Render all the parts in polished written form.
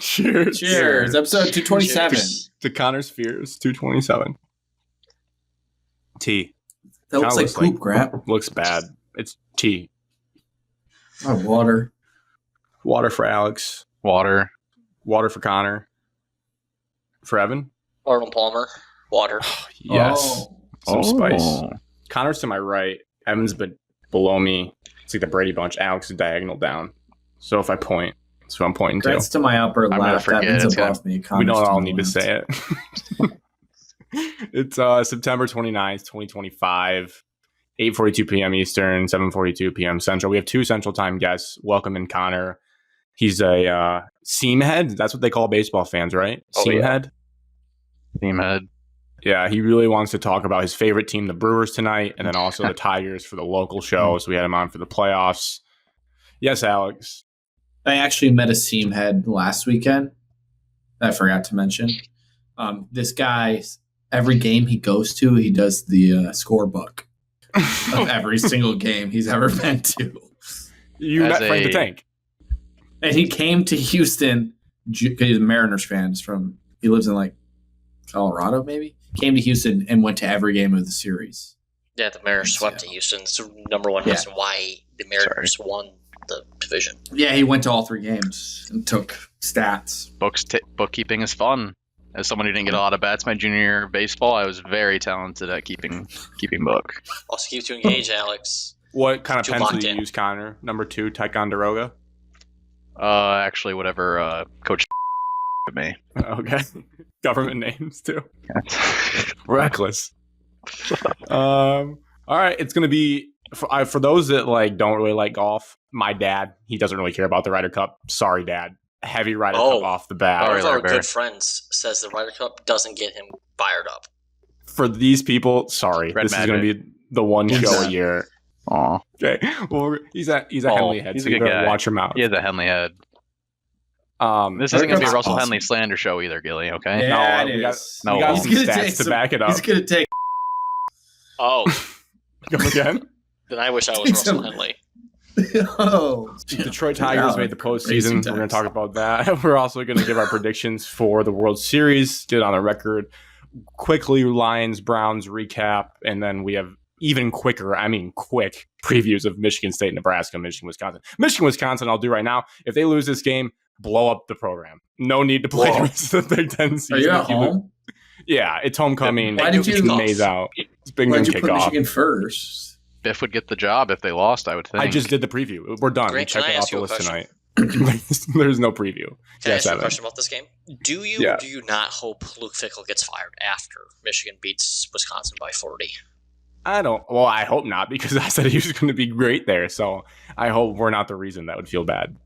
Cheers. Cheers. Episode 227. Cheers. To Connor's Fears, 227. Tea. That looks like poop, Grant. Looks bad. It's tea. Oh, water. Water for Alex. Water. Water for Connor. For Evan? Arnold Palmer. Water. Yes. Oh. Some spice. Connor's to my right. Evan's below me. It's like the Brady Bunch. Alex is diagonal down. So if I point, that's who I'm pointing to. Grant's to my upper I'm gonna left. That forget. means It's above me. We Connor's don't all my need to left. say it. It's September 29th, 2025, 8:42 p.m. Eastern, 7:42 p.m. Central. We have two Central Time guests. Welcome in Connor. He's a seam head. That's what they call baseball fans, right? Oh, Seam yeah. head. Team head. Yeah, he really wants to talk about his favorite team, the Brewers, tonight, and then also the Tigers for the local show. So we had him on for the playoffs. Yes, Alex. I actually met a seam head last weekend. I forgot to mention. This guy, every game he goes to, he does the scorebook of every single game he's ever been to. You As met Frank the a- Tank. And he came to Houston because he's a Mariners fan. He lives in like Colorado, maybe. Came to Houston and went to every game of the series. Yeah, the Mariners swept to Houston. It's the number one reason why the Mariners won the division. Yeah, he went to all three games and took stats. Bookkeeping is fun. As someone who didn't get a lot of bets my junior year of baseball, I was very talented at keeping book. Also keeps you engaged, Alex. What kind of Too pencil locked do you in. use, Connor? Number 2, Ticonderoga? Actually, whatever Coach me. Okay. Government names, too. Reckless. All right, it's gonna be for those that don't really like golf. My dad, he doesn't really care about the Ryder Cup. Sorry, Dad. Heavy Ryder Cup off the bat. All One right, of our Larry. good friends says the Ryder Cup doesn't get him fired up. For these people, sorry, Red this is gonna Magic. be the one show a Exactly. year. Aw, Okay, well, he's a Henley head, he's so a you good better guy. watch him out. he has a Henley head. This Ryder isn't going to be a Cup's Russell awesome. Henley slander show either, Gilly, okay? Yeah, No, it we got- is. we got got He's some gonna stats take to some- back it up. He's going to take Oh, Come again. then I wish I was Russell Henley. Detroit Tigers Wow, made the racing postseason. We're going to times. talk about that. We're also going to give our predictions for the World Series, get on the record. Quickly, Lions, Browns recap, and then we have even quick previews of Michigan State, Nebraska, Michigan, Wisconsin. Michigan, Wisconsin, I'll do right now. If they lose this game, blow up the program. No need to play the rest of the Big Ten season. Are you at If lose- home? Yeah, it's homecoming. Why did It's you- May's out. It's big Why'd game you put kickoff. Michigan first? Biff would get the job if they lost, I would think. I just did the preview. We're done. Grant, we checked can I it off ask the you a list question? tonight. There's no preview. Can I Yes, ask you a Evan. question about this game? Do you Yeah. or do you not hope Luke Fickell gets fired after Michigan beats Wisconsin by 40? I don't. Well, I hope not, because I said he was going to be great there. So I hope we're not the reason that would feel bad.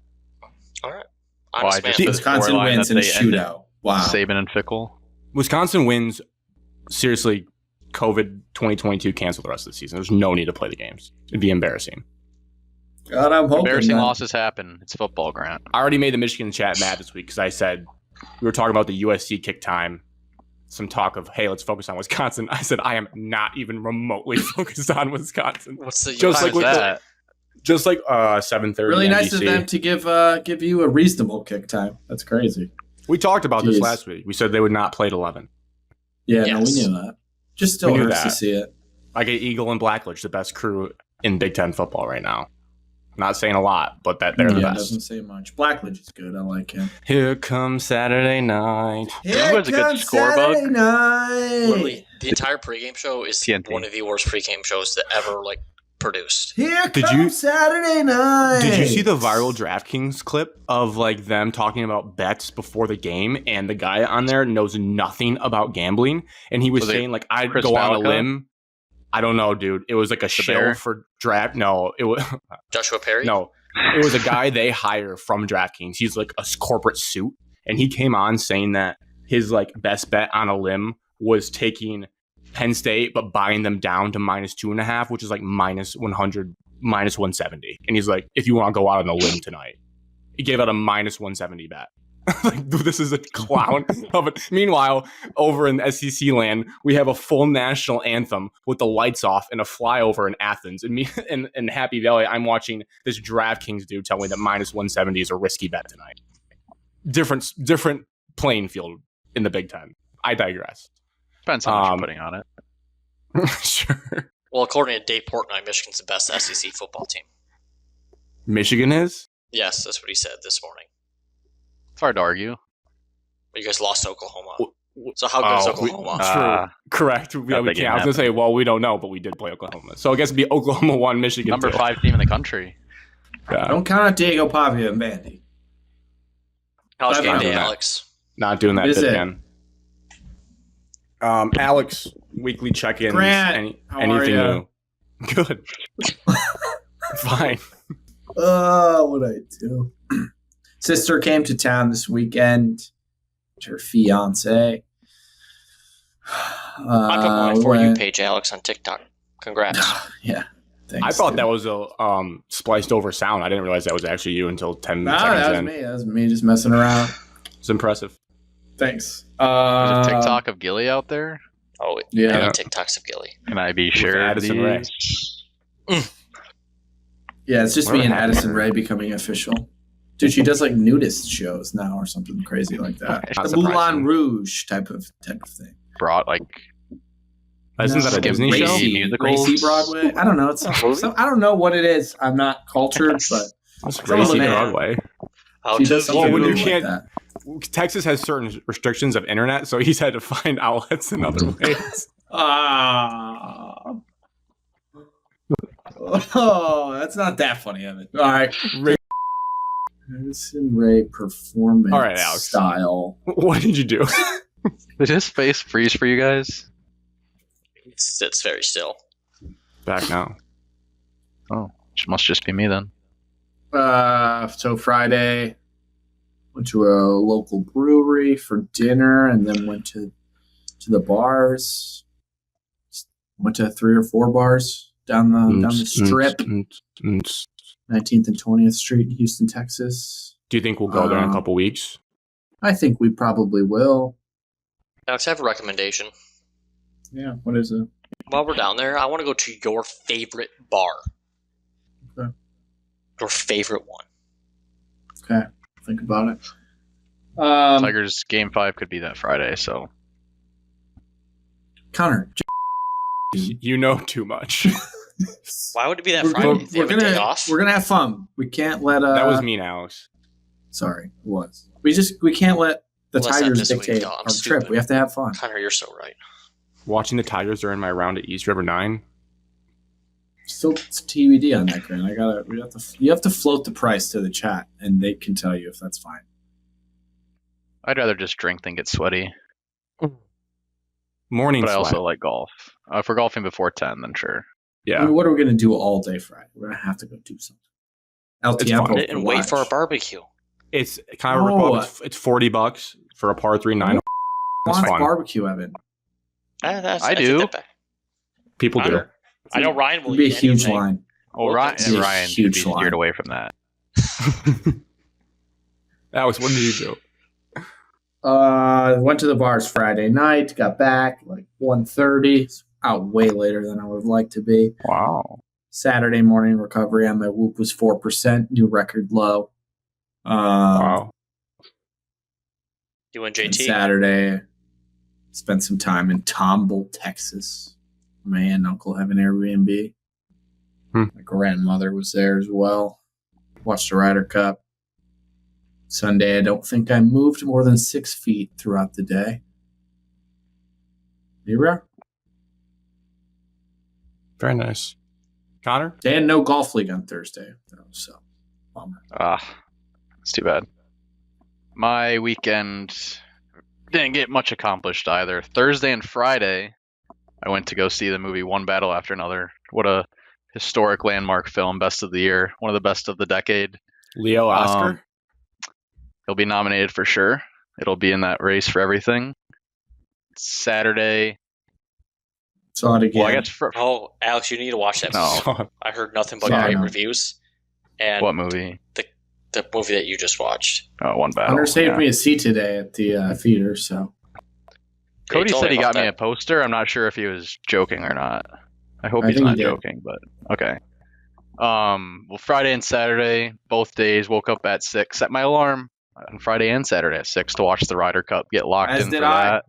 All right. Well, Honest I man. just- Wisconsin storyline wins that in a they ended- shootout. Wow. Saban and Fickle. Wisconsin wins. Seriously, COVID 2022 cancel the rest of the season. There's no need to play the games. It'd be embarrassing. God, I'm hoping Embarrassing that- losses happen. It's football, Grant. I already made the Michigan chat mad this week because I said we were talking about the USC kick time. Some talk of, hey, let's focus on Wisconsin. I said I am not even remotely focused on Wisconsin. What's the Just like Why is with that? Just like 7:30. Really nice of NBC. them to give you a reasonable kick time. That's crazy. We talked about this Jeez. last week. We said they would not play at 11. Yeah, no, we Yes. knew that. Just still We knew hurts to that. see it. I get Eagle and Blackledge, the best crew in Big Ten football right now. Not saying a lot, but that they're the Yeah, best. doesn't say much. Blackledge is good. I like him. Here comes Saturday night. Who has a good scorebook? Literally, the entire pregame show is TNT. one of the worst pregame shows that ever produced. Here Did comes you- Saturday night. Did you see the viral DraftKings clip of them talking about bets before the game, and the guy on there knows nothing about gambling, and he was Was it saying I'd Chris go on a Valica? limb. I don't know, dude. It was like a show Bear? for draft. No, it was Joshua Perry? no. It was a guy they hire from DraftKings. He's like a corporate suit, and he came on saying that his best bet on a limb was taking Penn State, but buying them down to -2.5, which is minus 100, minus 170. And he's like, if you want to go out on a limb tonight, he gave out a minus 170 bet. Dude, this is a clown of it. Meanwhile, over in SEC land, we have a full national anthem with the lights off and a flyover in Athens. And me in Happy Valley, I'm watching this DraftKings dude tell me that minus 170 is a risky bet tonight. different playing field in the Big Ten. I digress. Depends how much you're putting on it. Sure. Well, according to Dave Portnoy, Michigan's the best SEC football team. Michigan is? Yes, that's what he said this morning. It's hard to argue. But you guys lost to Oklahoma. So how good is Oklahoma? True. Correct. We can't. I was going to say, well, we don't know, but we did play Oklahoma. So I guess it'd be Oklahoma 1, Michigan Number 2. 5 team in the country. Yeah. Don't count out Diego Pavia and Vandy. College game day, that. Alex. Not doing that bit Visit. again. Alex, weekly check-ins. Grant, how are anything ya? new? Good. Fine. What'd I do? Sister came to town this weekend. Her fiance. I put my For You page, Alex, on TikTok. Congrats. Yeah. Thanks, I thought dude. that was a spliced over sound. I didn't realize that was actually you until 10 Nah, seconds that was in. me. That was me just messing around. It's impressive. Thanks. There's a TikTok of Gilly out there. Oh, Yeah. I need TikToks of Gilly. Can I be With sure? Addison Rae. Yeah, it's just Whatever me and happened Addison to Rae becoming official. Dude, she does like nudist shows now or something crazy like that. Not The surprising. Moulin Rouge type of thing. Brought like Isn't that a Like Disney show? racy musicals? Racy Broadway. I don't know. It's I don't know what it is. I'm not cultured, but That's Some crazy of them- Broadway. How she to does something Well, when you weird can't- like that. Texas has certain restrictions of internet, so he's had to find outlets in other ways. Ah. Oh, that's not that funny of it. All right. Addison Rae performance All right, Alex. style. What did you do? Did his face freeze for you guys? It sits very still. Back now. Oh, it must just be me then. So Friday, went to a local brewery for dinner, and then went to the bars. Went to 3 or 4 bars down the strip, 19th and 20th Street, in Houston, Texas. Do you think we'll go there in a couple weeks? I think we probably will. Alex, I have a recommendation. Yeah, what is it? While we're down there, I want to go to your favorite bar. Okay. Your favorite one. Okay, think about it. Tigers game 5 could be that Friday, so Connor, You know too much. Why would it be that we're, Friday? They we're have a day gonna off? we're gonna have fun. We can't let That was mean, Alex. Sorry, it was. We can't let the Well, that's not Tigers this week, dictate though. I'm our stupid. trip. We have to have fun. Connor, you're so right. Watching the Tigers during my round at East River 9. Still it's TBD on that, Grant. You have to float the price to the chat, and they can tell you if that's fine. I'd rather just drink than get sweaty. Morning But I sweat. also like golf. If we're golfing before 10, then sure. I Yeah. mean, what are we gonna do all day Friday? We're gonna have to go do something. El It's Tiempo fun. to And wait for a watch. barbecue. It's kind of No. it's $40 for a par 3 9. It's Watch fun. barbecue, Evan. I do. take that back. People do. Connor, I know Ryan will It'd be a eat huge anything. line. Oh, Well, Ryan, that's a Ryan should huge be steered line. away from that. Alex, what did you do? Went to the bars Friday night. Got back like 1:30. Out way later than I would have liked to be. Wow. Saturday morning recovery on my Whoop was 4%, new record low. Wow. You and And JT. Saturday, spent some time in Tomball, Texas. My aunt and uncle have an Airbnb. Hmm. My grandmother was there as well. Watched the Ryder Cup. Sunday, I don't think I moved more than 6 feet throughout the day. 0. Very nice. Connor? They had no golf league on Thursday, though, so bummer. It's too bad. My weekend didn't get much accomplished either. Thursday and Friday, I went to go see the movie One Battle After Another. What a historic landmark film, best of the year, one of the best of the decade. Leo Oscar? He'll be nominated for sure. It'll be in that race for everything. Saturday. Saw it again. Well, I guess Oh, Alex, you need to watch that. No. movie. I heard nothing but Yeah, I great know. reviews. And What movie? the movie that you just watched. Oh, One Battle. Hunter saved yeah. me a seat today at the theater, so Cody told said he about got me that. a poster. I'm not sure if he was joking or not. I hope I he's think not he did. joking, but okay. Well, Friday and Saturday, both days, woke up at 6, set my alarm. on Friday and Saturday at 6 to watch the Ryder Cup. Get locked As in did for I. that.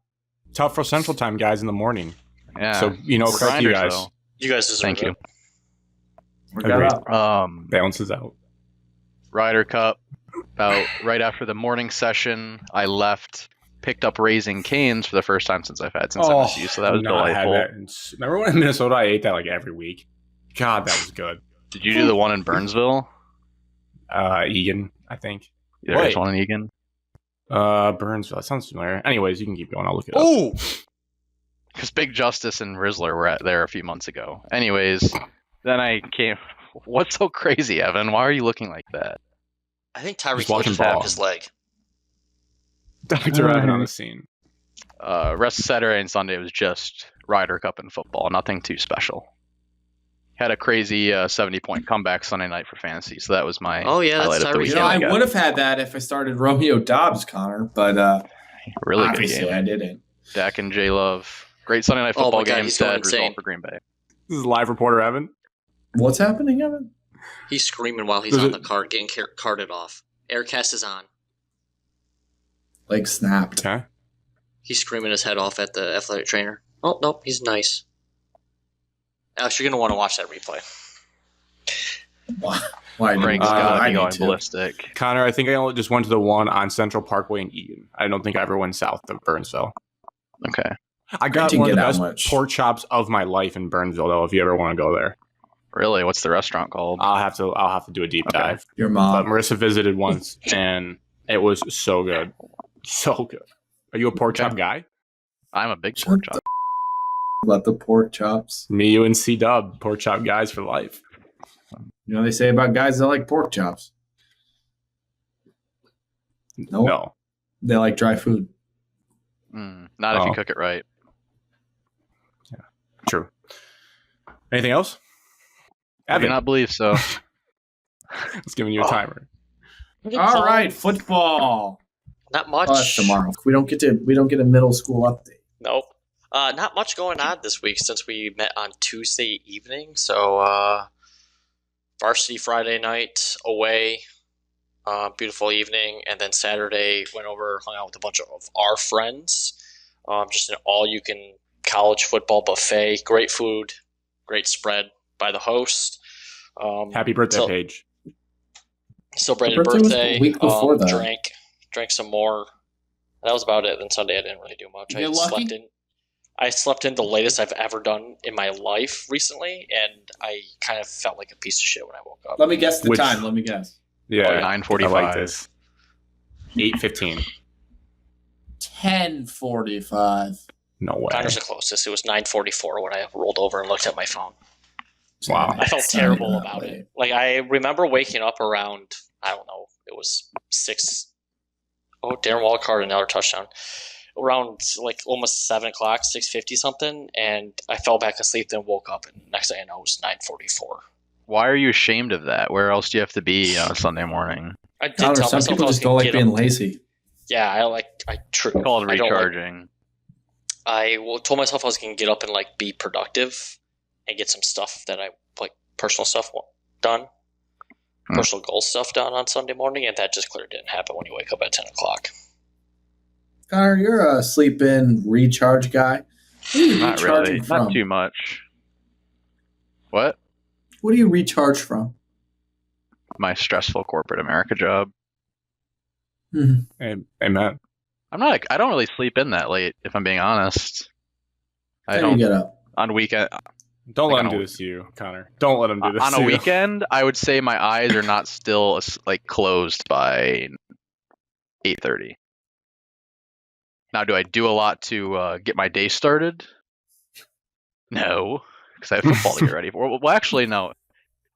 Tough for Central Time guys in the morning. Yeah. So, We're credit you grinders, guys. though. You guys deserve Thank it. you. We got Agreed. up. Balances out. Ryder Cup, about right after the morning session, I left, picked up Raising Cane's for the first time since MSU, so that was delightful. Remember when in Minnesota I ate that like every week? God, that was good. Did you do the one in Burnsville? Egan, I think. There is one in Egan. Burnsville. That sounds familiar. Anyways, you can keep going. I'll look it up. Oh! Because Big Justice and Rizzler were there a few months ago. Anyways, then I came... What's so crazy, Evan? Why are you looking like that? I think Tyreek Just Hill watching just had ball. his leg. Dr. Evan on the scene. Rest of Saturday and Sunday was just Ryder Cup and football. Nothing too special. Had a crazy 70-point comeback Sunday night for fantasy, so that was my highlight of the Tyreek weekend. Hill. I I guess. would have had that if I started Romeo Dobbs, Connor, but Really good obviously game. I didn't. Dak and J Love. Great Sunday night Oh my football God, game. he's going Sad insane. result for Green Bay. This is live reporter Evan. What's happening, Evan? He's screaming while he's Does on it- the cart, getting carted off. Aircast is on. Like snapped. Okay. He's screaming his head off at the athletic trainer. Oh, nope, he's nice. Alex, you're going to want to watch that replay. Why? Frank's I gotta be need going to. ballistic. Connor, I think I only just went to the one on Central Parkway in Egan. I don't think I ever went south of Burnsville. Okay. I got didn't one of the get out best much. pork chops of my life in Burnsville, though. If you ever want to go there, Really? What's the restaurant called? I'll have to do a deep Okay. dive. Your But mom. Marissa visited once, and it was so good, so good. Are you a pork Okay. chop guy? I'm a big Shut pork chop. About the pork chops. Me, you, and C Dub, pork chop guys for life. You know what they say about guys that like pork chops? Nope. No. They like dry food. Not if you Oh. cook it right. True. Anything else? I do Evan, not believe so. it's giving you a timer. All right, football. Not much. Oh, that's tomorrow. We don't get a middle school update. Nope. Not much going on this week since we met on Tuesday evening. So, varsity Friday night away, beautiful evening, and then Saturday went over, hung out with a bunch of our friends. Just an all-you-can college football buffet. Great food, great spread by the host. Happy birthday, so- Paige. Celebrated Her birthday was birthday. the week before that. Drank some more. That was about it. Then Sunday I didn't really do much. You get lucky? I slept in the latest I've ever done in my life recently, and I kind of felt like a piece of shit when I woke up. Let me guess the Which- time. Let me guess. Yeah, Like I 9:45. like this. 8:15. 10:45. No way. Connor's the closest. It was 9:44 when I rolled over and looked at my phone. Wow. I felt It's not terrible even that about late. it. Like, I remember waking up around, I don't know, it was 6. Oh, Darren Waller caught another touchdown. Around, like, almost 7 o'clock, 6:50 something, and I fell back asleep, then woke up, and next thing I know, it was 9:44. Why are you ashamed of that? Where else do you have to be on a Sunday morning? I did Connor, tell some myself people I was just don't gonna like get being up. lazy. Yeah, I Called don't like- recharging. I told myself I was going to get up and like be productive and get some stuff that I like, personal stuff done, personal goal stuff done on Sunday morning, and that just clearly didn't happen when you wake up at 10 o'clock. Connor, you're a sleep-in recharge guy. What are you Not recharging really. from? Not too much. What? What do you recharge from? My stressful corporate America job. Amen. I don't really sleep in that late, if I'm being honest. I How do you don't get up? on weekend. Don't Like let on him a- do this to you, Connor. Don't let him do this On to a you. weekend, I would say my eyes are not still like closed by 8:30. Now, do I do a lot to get my day started? No, because I have football to get ready for. Well, actually, no.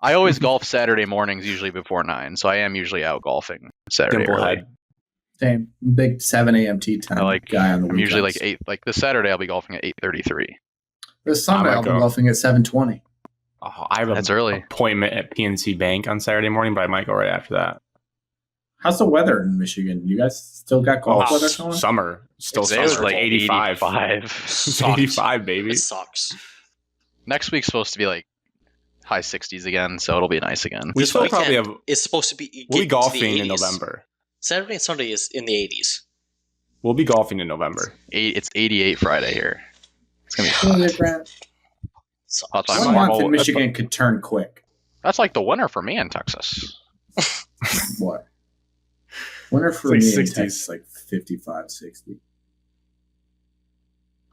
I always golf Saturday mornings, usually before 9, so I am usually out golfing Saturday Dimple early. head. Same. Big 7 a.m. tea time I like. guy on the I'm usually like weekends. 8. Like this Saturday, I'll be golfing at 8:33. This Sunday, I might I'll be go. golfing at 7:20. Oh, I have That's an early. appointment at PNC Bank on Saturday morning, but I might go right after that. How's the weather in Michigan? You guys still got golf weather going? Summer. Still Today was summer. like 85. 85. It's Sucks. 85, baby. It sucks. Next week's supposed to be like high 60s again, so it'll be nice again. We This still weekend probably have. It's supposed to be. We'll be get to the golfing in 80s. November. Saturday and Sunday is in the 80s. We'll be golfing in November. It's 88 Friday here. It's gonna be hot. So, Hot time. One month Normal- in Michigan could turn quick. That's like the winter for me in Texas. What? Winter for It's me like in 60s. Texas, like 55, 60. You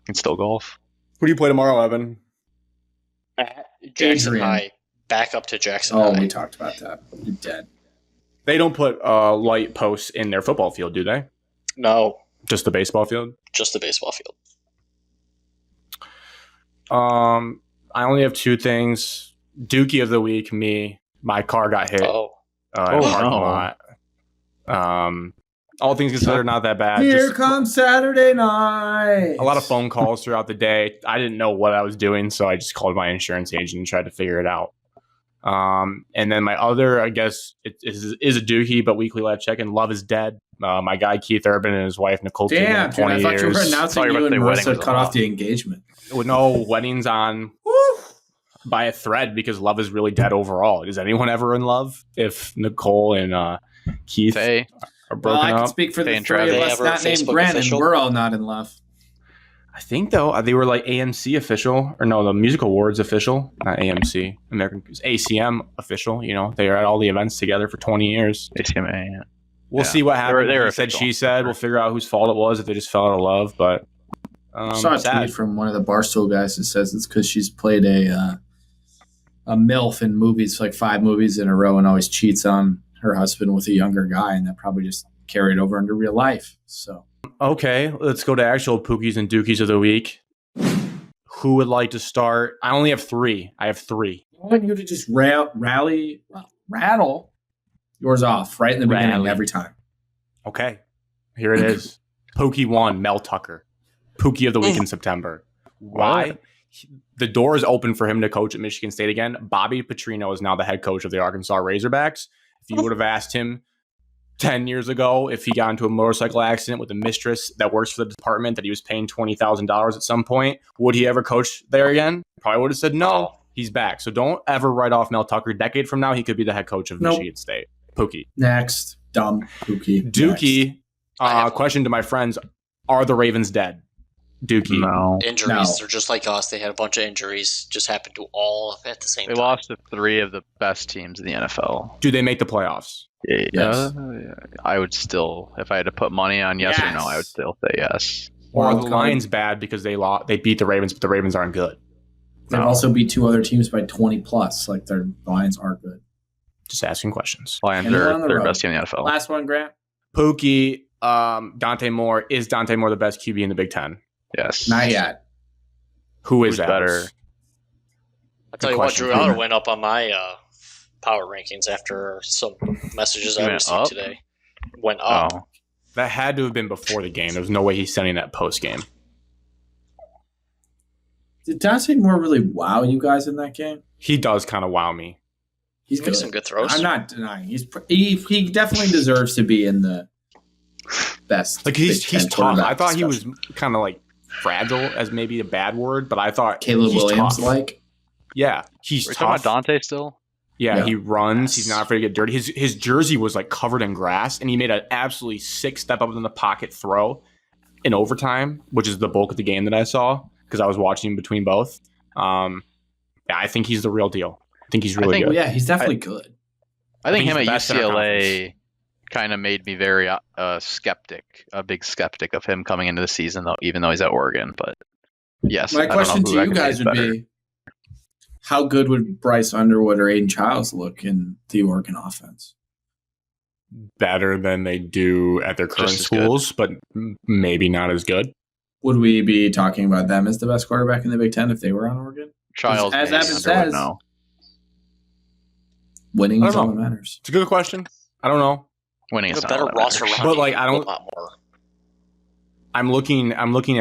can still golf. Who do you play tomorrow, Evan? Jackson Adrian. High. Back up to Jackson Oh, High. we talked about that. You're dead. They don't put light posts in their football field, do they? No, Just the baseball field? just the baseball field. I only have 2 things. Dookie of the week, me. My car got hit Oh, in a parking lot. All things considered, not that bad. Here Just comes Saturday night. a lot of phone calls throughout the day. I didn't know what I was doing, so I just called my insurance agent and tried to figure it out. And then my other, I guess, is a Dookie, but weekly life check-in. Love is dead. My guy Keith Urban and his wife Nicole. Damn, dude, 20 I thought you were years. announcing Sorry you about and the wedding Marissa was cut a off lot. the engagement. With no weddings on by a thread because love is really dead overall. Is anyone ever in love? If Nicole and Keith Hey, are Well, broken I can up, speak for the and three of Travis. us They ever not named Facebook Brandon. official? We're all not in love. I think though they were like AMC official or no, the Music Awards official, not AMC, American ACM official. You know, they are at all the events together for 20 years. ACMA. Yeah. We'll Yeah. see what happens. They were He said, official, she for said. sure. We'll figure out whose fault it was if they just fell out of love. But I saw a sad. tweet from one of the Barstool guys that says it's because she's played a MILF in movies, like 5 movies in a row, and always cheats on her husband with a younger guy, and that probably just carried over into real life. So Okay, let's go to actual Pookies and Dookies of the week. Who would like to start? I only have 3. I have 3. I want you to just rattle yours off right in the beginning Rally. every time. Okay, here it is. Pookie 1, Mel Tucker. Pookie of the week in September. Why? The door is open for him to coach at Michigan State again. Bobby Petrino is now the head coach of the Arkansas Razorbacks. If you would have asked him 10 years ago if he got into a motorcycle accident with a mistress that works for the department that he was paying $20,000 at some point, would he ever coach there again? Probably would have said no. He's back. So don't ever write off Mel Tucker. A decade from now, he could be the head coach of Nope. Michigan State. Pookie. Next, dumb Pookie. Dookie, I have question to my friends, are the Ravens dead? Dookie. No. injuries. No. They're just like us. They had a bunch of injuries. Just happened to all at the same They time. lost to 3 of the best teams in the NFL. Do they make the playoffs? Yes. I would still, if I had to put money on yes or no, I would still say yes. Or are Wild the card. Lions bad because they beat the Ravens, but the Ravens aren't good? They've also beat 2 other teams by 20 plus. Like their Lions are good. Just asking questions. Lions Anyone are on the third road? best team in the NFL. Last one, Grant. Pookie, Dante Moore. Is Dante Moore the best QB in the Big Ten? Yes. Not yet. Who is Who's that? better? I'll tell Good you what, question. Drew Aller went up on my power rankings after some messages He I went received up? today. Went up. Oh. That had to have been before the game. There was no way he's sending that post game. Did Dante Moore really wow you guys in that game? He does kind of wow me. He's He makes good. some good throws. I'm not denying. He definitely deserves to be in the best. Like he's Big Ten tough. I quarterback thought he was discussion. kind of like fragile, as maybe a bad word, but I thought Caleb he's Williams tough. like. Yeah, he's We're talking tough. about Dante still? Yeah, Yeah. he runs. Yes. He's not afraid to get dirty. His jersey was like covered in grass, and he made an absolutely sick step up in the pocket throw in overtime, which is the bulk of the game that I saw because I was watching between both. Yeah, I think he's the real deal. I think he's really think- good. Well, yeah, he's definitely good. I think he's him the at best in our UCLA kind of made me very a big skeptic of him coming into the season, though, even though he's at Oregon. But yes, My I don't know question who to I you can guys say would is better. be: how good would Bryce Underwood or Aiden Childs look in the Oregon offense? Better than they do at their current Just as good. schools, but maybe not as good. Would we be talking about them as the best quarterback in the Big Ten if they were on Oregon? Childs, As maybe, Evan Underwood, says- no. Winning I is don't all that know. matters. It's a good question. I don't know. Winning You is have not a better all that roster matters. around But, you. like, I don't- A lot more. I'm looking at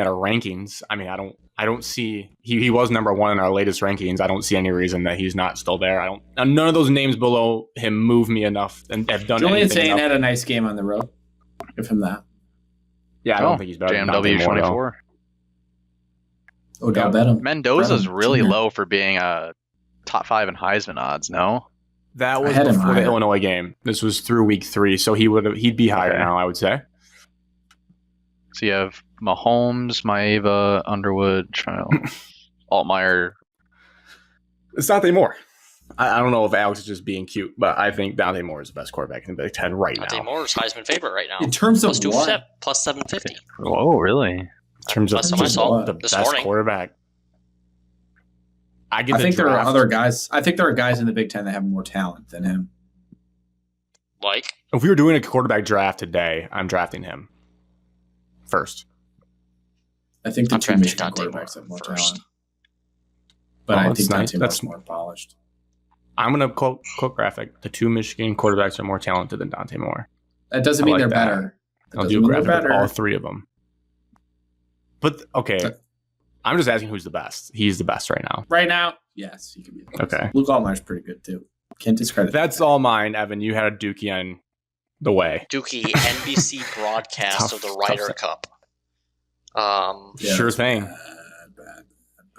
our rankings. I mean, I don't see he was number 1 in our latest rankings. I don't see any reason that he's not still there. None of those names below him move me enough and have done Julian anything Sain enough. had a nice game on the road. Give him that. Yeah, I don't think he's better than Dante JMW Moore, though. 24. Odell Beckham. Mendoza's Brennan really Jr. low for being a top 5 in Heisman odds. No, That was I had him before the higher. Illinois game. This was through week 3, so he'd be higher Okay. now, I would say. So you have Mahomes, Maeva, Underwood, Altmaier. It's Dante Moore. I don't know if Alex is just being cute, but I think Dante Moore is the best quarterback in the Big Ten right Dante now. Moore's Heisman favorite right now. In terms of Plus what? plus 750. Oh, really? In terms of Last time I just saw the this best morning. quarterback. I think there are other guys. I think there are guys in the Big Ten that have more talent than him. Like, If we were doing a quarterback draft today, I'm drafting him first. I think the I'm two drafting Michigan Dante quarterbacks Moore have more first. talent. But Oh, I that's think nice. Dante That's- Moore's more polished. I'm going to quote graphic. The 2 Michigan quarterbacks are more talented than Dante Moore. That doesn't I mean like they're that. better. That I'll doesn't do mean they're graphic with better. all 3 of them. But, okay. I'm just asking who's the best. He's the best right now. Right now, yes, he could be the best. Okay. Luke Altmaier's pretty good too. Can't discredit That's that. all mine, Evan. You had a Dookie on the way. Dookie NBC broadcast of the Ryder Cup. Yeah, Sure that's thing. bad.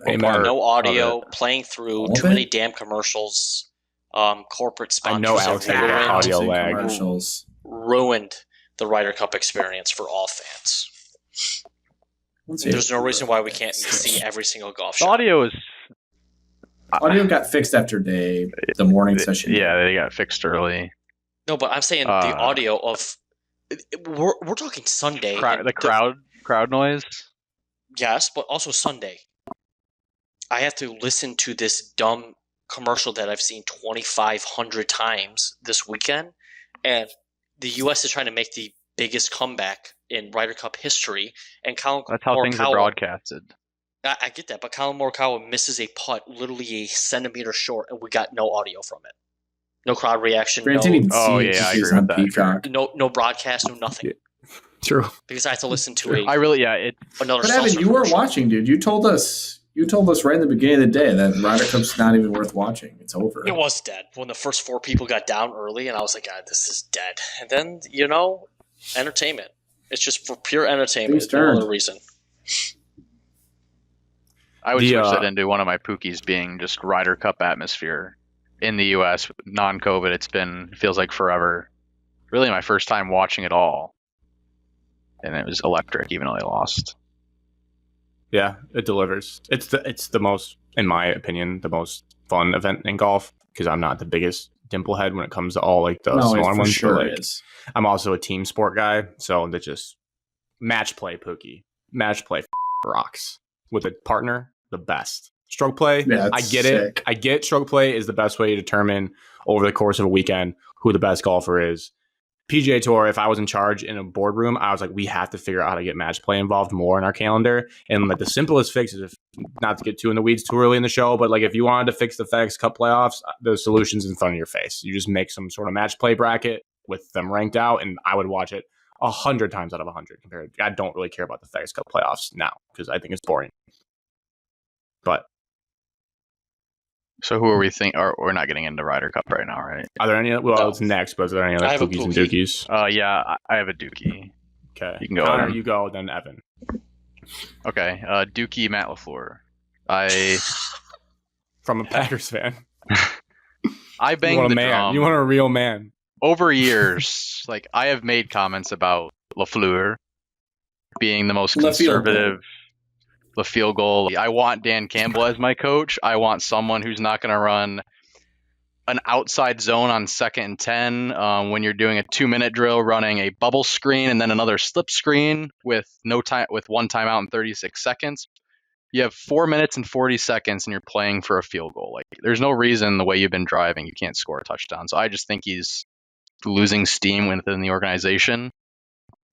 Amen. No audio, of playing through All too of many it? damn commercials. Corporate I know Alex sponsorship hated that ruined, audio lag. Commercials. ruined the Ryder Cup experience for all fans. Let's see. There's no reason why we can't see every single golf The shot. audio is. Audio got fixed after the morning session. Yeah, they got fixed early. No, but I'm saying the audio of we're talking Sunday. and The crowd noise. Yes, but also Sunday. I have to listen to this dumb commercial that I've seen 2,500 times this weekend, and the U.S. is trying to make the biggest comeback in Ryder Cup history, and Colin That's how things are broadcasted. I get that, but Colin Morikawa misses a putt literally a centimeter short, and we got no audio from it. No crowd reaction. Grant didn't even Oh, see it. yeah, I because he was agree on with that. Peacock. no broadcast, no nothing. Yeah. True. Because I have to listen to I really, another. But Evan, seltzer you weren't commercial. watching, dude. You told us right in the beginning of the day that Ryder Cup's not even worth watching. It's over. It was dead when the first 4 people got down early, and I was like, God, this is dead. And then, entertainment. It's just for pure entertainment. Things No turned. other reason. I would The, switch that into one of my Pookies being just Ryder Cup atmosphere in the U.S. non-COVID. It feels like forever. Really, my first time watching it all, and it was electric, even though they lost. Yeah, it delivers. It's the most, in my opinion, the most fun event in golf because I'm not the biggest dimple head when it comes to all like the no, smaller it for ones. sure but, like, is. I'm also a team sport guy, so that just match play Pookie. Match play rocks with a partner, the best. Stroke play, Yeah, I it's get sick. it. I get stroke play is the best way to determine over the course of a weekend who the best golfer is. PGA Tour, if I was in charge in a boardroom, I was like, we have to figure out how to get match play involved more in our calendar. And like the simplest fix is, if not to get too in the weeds too early in the show, but like if you wanted to fix the FedEx Cup playoffs, the solution's in front of your face. You just make some sort of match play bracket with them ranked out, and I would watch it 100 times out of 100. Compared, I don't really care about the FedEx Cup playoffs now because I think it's boring. But So who are we we're not getting into Ryder Cup right now, right? are there any? Well, No. it's next, but is there any other I have a Pookies and Pookie. Dookies? Yeah, I have a Dookie. Okay, You can go, Connor, Evan. you go, then Evan. Okay, Dookie Matt LaFleur. From a Packers fan, I you banged want a the man. drum. You want a real man. Over years, like I have made comments about LaFleur being the most Le field conservative, the field goal. I want Dan Campbell as my coach. I want someone who's not going to run an outside zone on 2nd and 10 when you're doing a 2-minute drill, running a bubble screen and then another slip screen with one timeout in 36 seconds. You have 4 minutes and 40 seconds and you're playing for a field goal. Like there's no reason the way you've been driving you can't score a touchdown. So I just think he's losing steam within the organization.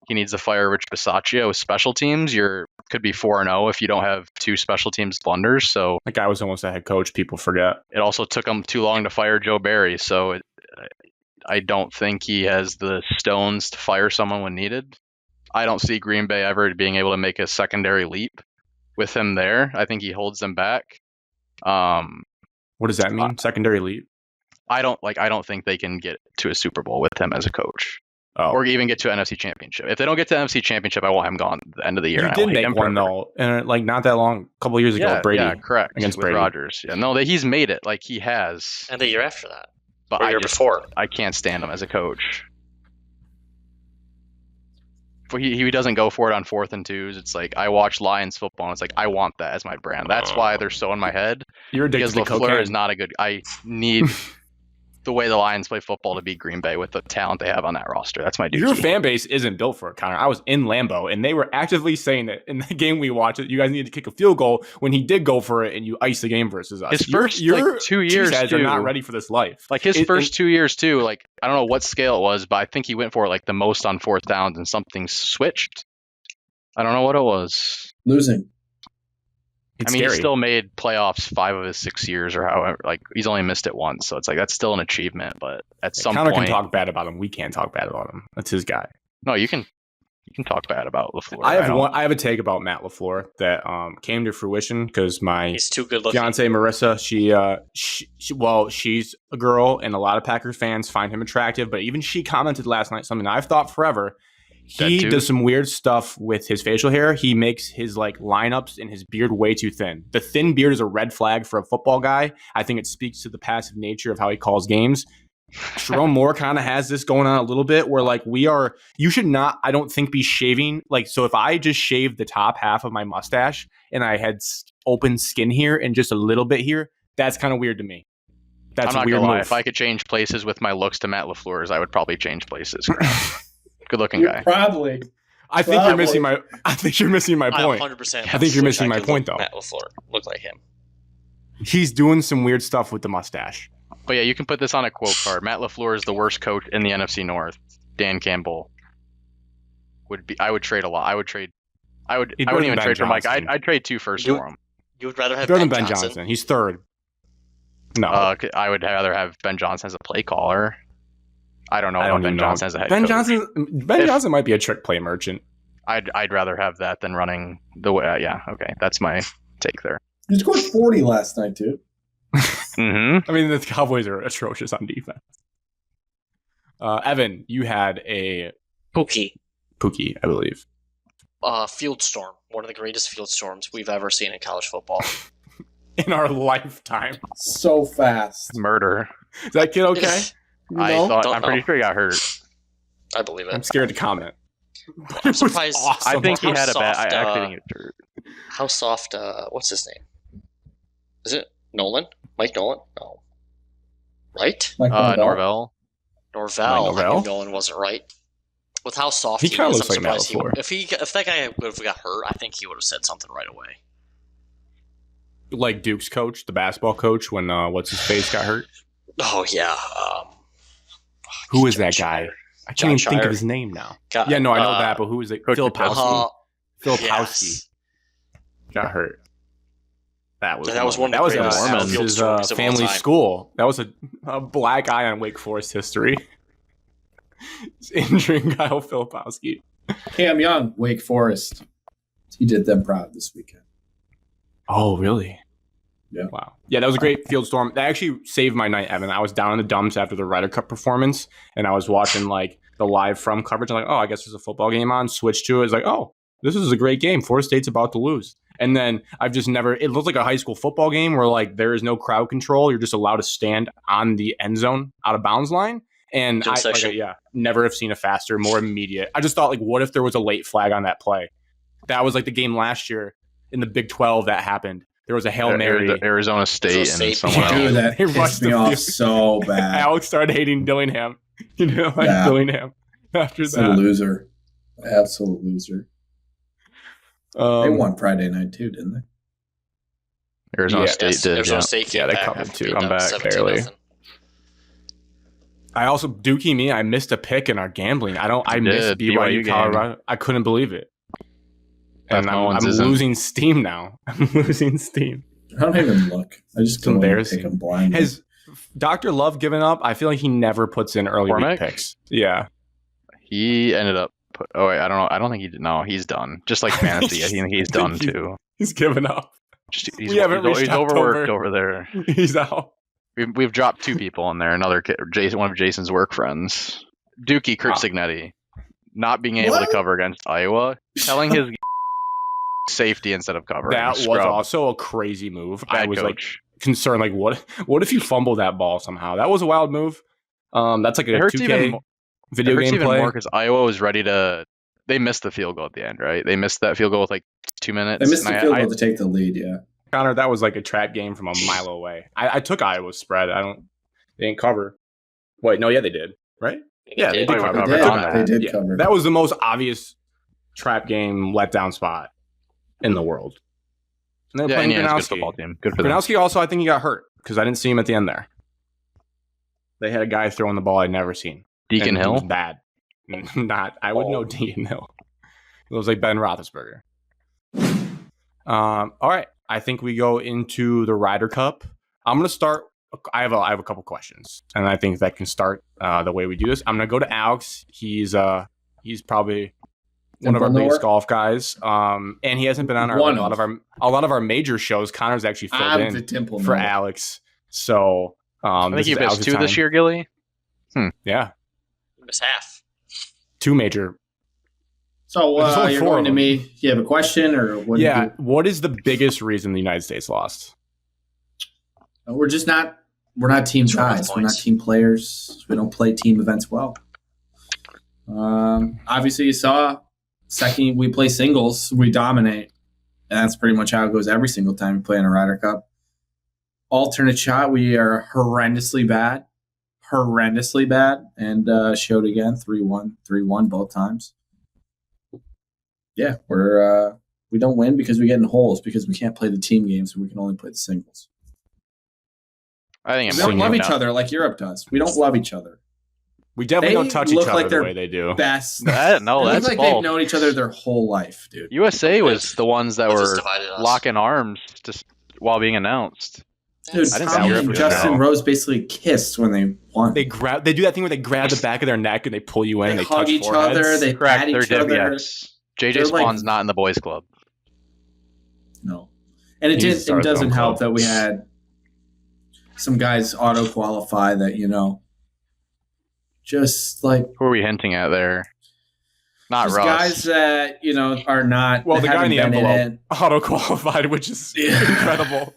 He needs to fire Rich Bisaccia with special teams. Could be 4-0 if you don't have 2 special teams blunders. So That guy was almost a head coach. People forget. it also took him too long to fire Joe Barry. So I don't think he has the stones to fire someone when needed. I don't see Green Bay ever being able to make a secondary leap with him there. I think he holds them back. What does that mean? Secondary lead? I don't think they can get to a Super Bowl with him as a coach. Oh, Or even get to an NFC Championship. If they don't get to the NFC Championship, I want him gone at the end of the year. you and I did will hate him make one forever. though, and like not that long, a couple of years ago, Yeah, with Brady. yeah, correct. against with Brady. Rodgers. Yeah, no, he's made it. Like he has. And the year after that. But Or year before. I can't stand him as a coach. He doesn't go for it on 4th and 2s. It's like I watch Lions football, and it's like I want that as my brand. That's why they're so in my head. You're addicted Because to LaFleur cocaine. is not a good. I need the way the Lions play football to beat Green Bay with the talent they have on that roster. That's my dude. Your fan base isn't built for it, Connor. I was in Lambeau, and they were actively saying that in the game we watched, you guys needed to kick a field goal when he did go for it, and you iced the game versus us. His first 2 years cheeseheads are too. not ready for this life. Like his first 2 years too. Like I don't know what scale it was, but I think he went for it like the most on 4th downs, and something switched. I don't know what it was. Losing. It's I mean, scary. he still made playoffs 5 of his 6 years, or however. Like he's only missed it once, so it's like that's still an achievement. But at some Connor point, can talk bad about him. We can't talk bad about him. That's his guy. no, you can talk bad about LaFleur. I have a take about Matt LaFleur that came to fruition because my He's too good looking. fiance Marissa, she's a girl, and a lot of Packers fans find him attractive. But even she commented last night something I've thought forever. He does some weird stuff with his facial hair. He makes his like lineups and his beard way too thin. The thin beard is a red flag for a football guy. I think it speaks to the passive nature of how he calls games. Jerome Moore kind of has this going on a little bit where like you should not, I don't think, be shaving. Like, so if I just shaved the top half of my mustache and I had open skin here and just a little bit here, that's kind of weird to me. That's I'm not a weird gonna lie. move. If I could change places with my looks to Matt LaFleur's, I would probably change places. Good looking guy. Probably. I think you're missing my point. I 100%. I think you're missing my point, though. Matt LaFleur look like him. He's doing some weird stuff with the mustache. But yeah, you can put this on a quote card. Matt LaFleur is the worst coach in the NFC North. Dan Campbell I would trade a lot. I wouldn't even trade for Mike. I'd trade 2 firsts for him. You would rather have Better than Ben Ben Johnson. He's third. No. I would rather have Ben Johnson as a play caller. I don't know about Ben Johnson as a head Ben coach. Johnson might be a trick play merchant. I'd rather have that than running the way. Yeah, okay, that's my take there. He scored 40 last night, too. Mm-hmm. I mean, the Cowboys are atrocious on defense. Evan, you had a Pookie. Pookie, I believe. Field storm. One of the greatest field storms we've ever seen in college football. In our lifetime. So fast. Murder. Is that kid okay? I'm pretty sure he got hurt. I believe it. I'm scared to comment. I'm surprised. Awesome. I think he How had a bad. I soft, actually think he hurt. How soft, what's his name? Is it Nolan? Mike Nolan? No. Right? Norvell. Norvell. Mike I Norvell? knew Nolan wasn't right. With how soft He he, kinda is, looks I'm like Matt surprised LaFleur. if that guy would have got hurt, I think he would have said something right away. Like Duke's coach, the basketball coach, when what's his face got hurt. Oh yeah. Who is John that guy? Shire. I John can't even think Shire. of his name now. God, Yeah, no, I know that, but who is it? Coach Filipowski. Filipowski yes. got hurt. That was one of the that was greatest Alex's field stories of all family time. school. That was a black eye on Wake Forest history. Injuring Kyle Filipowski. Cam Young, Wake Forest. He did them proud this weekend. Oh, really? Yeah. Wow. Yeah, that was a great field storm. That actually saved my night, Evan. I was down in the dumps after the Ryder Cup performance, and I was watching like the live from coverage. I'm like, oh, I guess there's a football game on. Switch to it. It's like, oh, this is a great game. Florida State's about to lose. And then I've just never, it looks like a high school football game where like there is no crowd control. You're just allowed to stand on the end zone out of bounds line. And never have seen a faster, more immediate. I just thought like, what if there was a late flag on that play? That was like the game last year in the Big 12 that happened. There was a Hail Mary. Arizona State and someone else. Dude, that He pissed rushed me the off field. so bad. Alex started hating Dillingham. Yeah. Dillingham after He's a that. loser. Absolute loser. They won Friday night too, didn't they? Arizona Yeah. State did. Arizona Yeah. State came they back covered after too. beating I'm them back 17-0. barely. I also Dookie me. I missed a pick in our gambling. I missed BYU Colorado. I couldn't believe it. And I'm losing steam now. I'm losing steam. I don't even look. I just go and pick them blind. Has Dr. Love given up? I feel like he never puts in early week picks. Yeah. He ended up. I don't know. I don't think he did. No, he's done. Just like fantasy, I think he's done too. He's given up. He's overworked over there. He's out. We've dropped 2 people in there. Another kid, one of Jason's work friends, Dookie Kurt Signetti, not being able to cover against Iowa, telling his safety instead of covering. That was also a crazy move. Bad I was coach. concerned. Like, what if you fumble that ball somehow? That was a wild move. That's like a 2K video game even play. more because Iowa was ready to. They missed the field goal at the end, right? They missed that field goal with like 2 minutes. They missed the field goal to take the lead. Yeah, Connor, that was like a trap game from a mile away. I took Iowa's spread. They didn't cover. Wait, no, yeah, they did. Right? Yeah, they did cover. They did cover. That was the most obvious trap game letdown spot in the world. And they're playing Gronowski. Good football team. Good for them. Gronowski also, I think he got hurt because I didn't see him at the end there. They had a guy throwing the ball I'd never seen. Deacon Hill? Was bad. I would know Deacon Hill. It was like Ben Roethlisberger. All right. I think we go into the Ryder Cup. I'm going to start. I have a couple questions, and I think that can start the way we do this. I'm going to go to Alex. He's probably one of our biggest golf guys, and he hasn't been on a lot of our major shows. Connor's actually filled in for Alex, so I think you missed 2 this year, Gilly. Yeah, you missed half. 2 major. So you're going to me. You have a question or what? Yeah, what is the biggest reason the United States lost? We're just not. We're not team guys. We're not team players. We don't play team events well. Obviously, you saw. Second, we play singles, we dominate. And that's pretty much how it goes every single time we play in a Ryder Cup. Alternate shot, we are horrendously bad. And showed again, 3-1 both times. Yeah, we don't win because we get in holes because we can't play the team games. We can only play the singles. I think we don't love each other like Europe does. We don't love each other. We definitely don't touch each other the way they do. Best. That's like they've known each other their whole life, dude. USA was the ones that were locking arms while being announced. Dude, Tommy and Justin Rose basically kissed when they won. They do that thing where they grab the back of their neck and they pull you in. They hug touch each foreheads. other. They pat each other. Yes. JJ Spawn's not in the boys' club. No, and it doesn't help that we had some guys auto qualify that just like who are we hinting at there? Not Russ. Guys that are not. Well, the guy in the envelope auto qualified, which is incredible.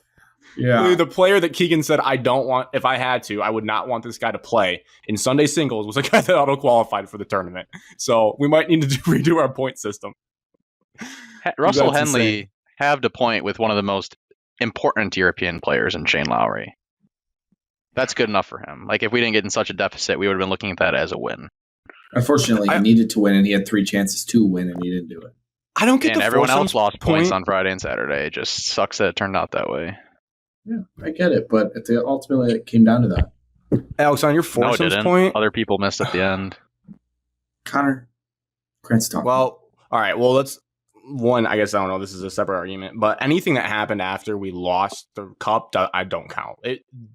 Yeah, the player that Keegan said I don't want. If I had to, I would not want this guy to play in Sunday singles. Was a guy that auto qualified for the tournament. So we might need to redo our point system. Russell Henley halved a point with one of the most important European players in Shane Lowry. That's good enough for him. Like, if we didn't get in such a deficit, we would have been looking at that as a win. Unfortunately, he needed to win, and he had 3 chances to win, and he didn't do it. I don't get. And everyone else lost points on Friday and Saturday. It just sucks that it turned out that way. Yeah, I get it, but ultimately it came down to that. Alex, on your foursomes point, other people missed at the end. Connor, Grant's talking. Well, all right. Well, I guess I don't know. This is a separate argument, but anything that happened after we lost the cup, I don't count.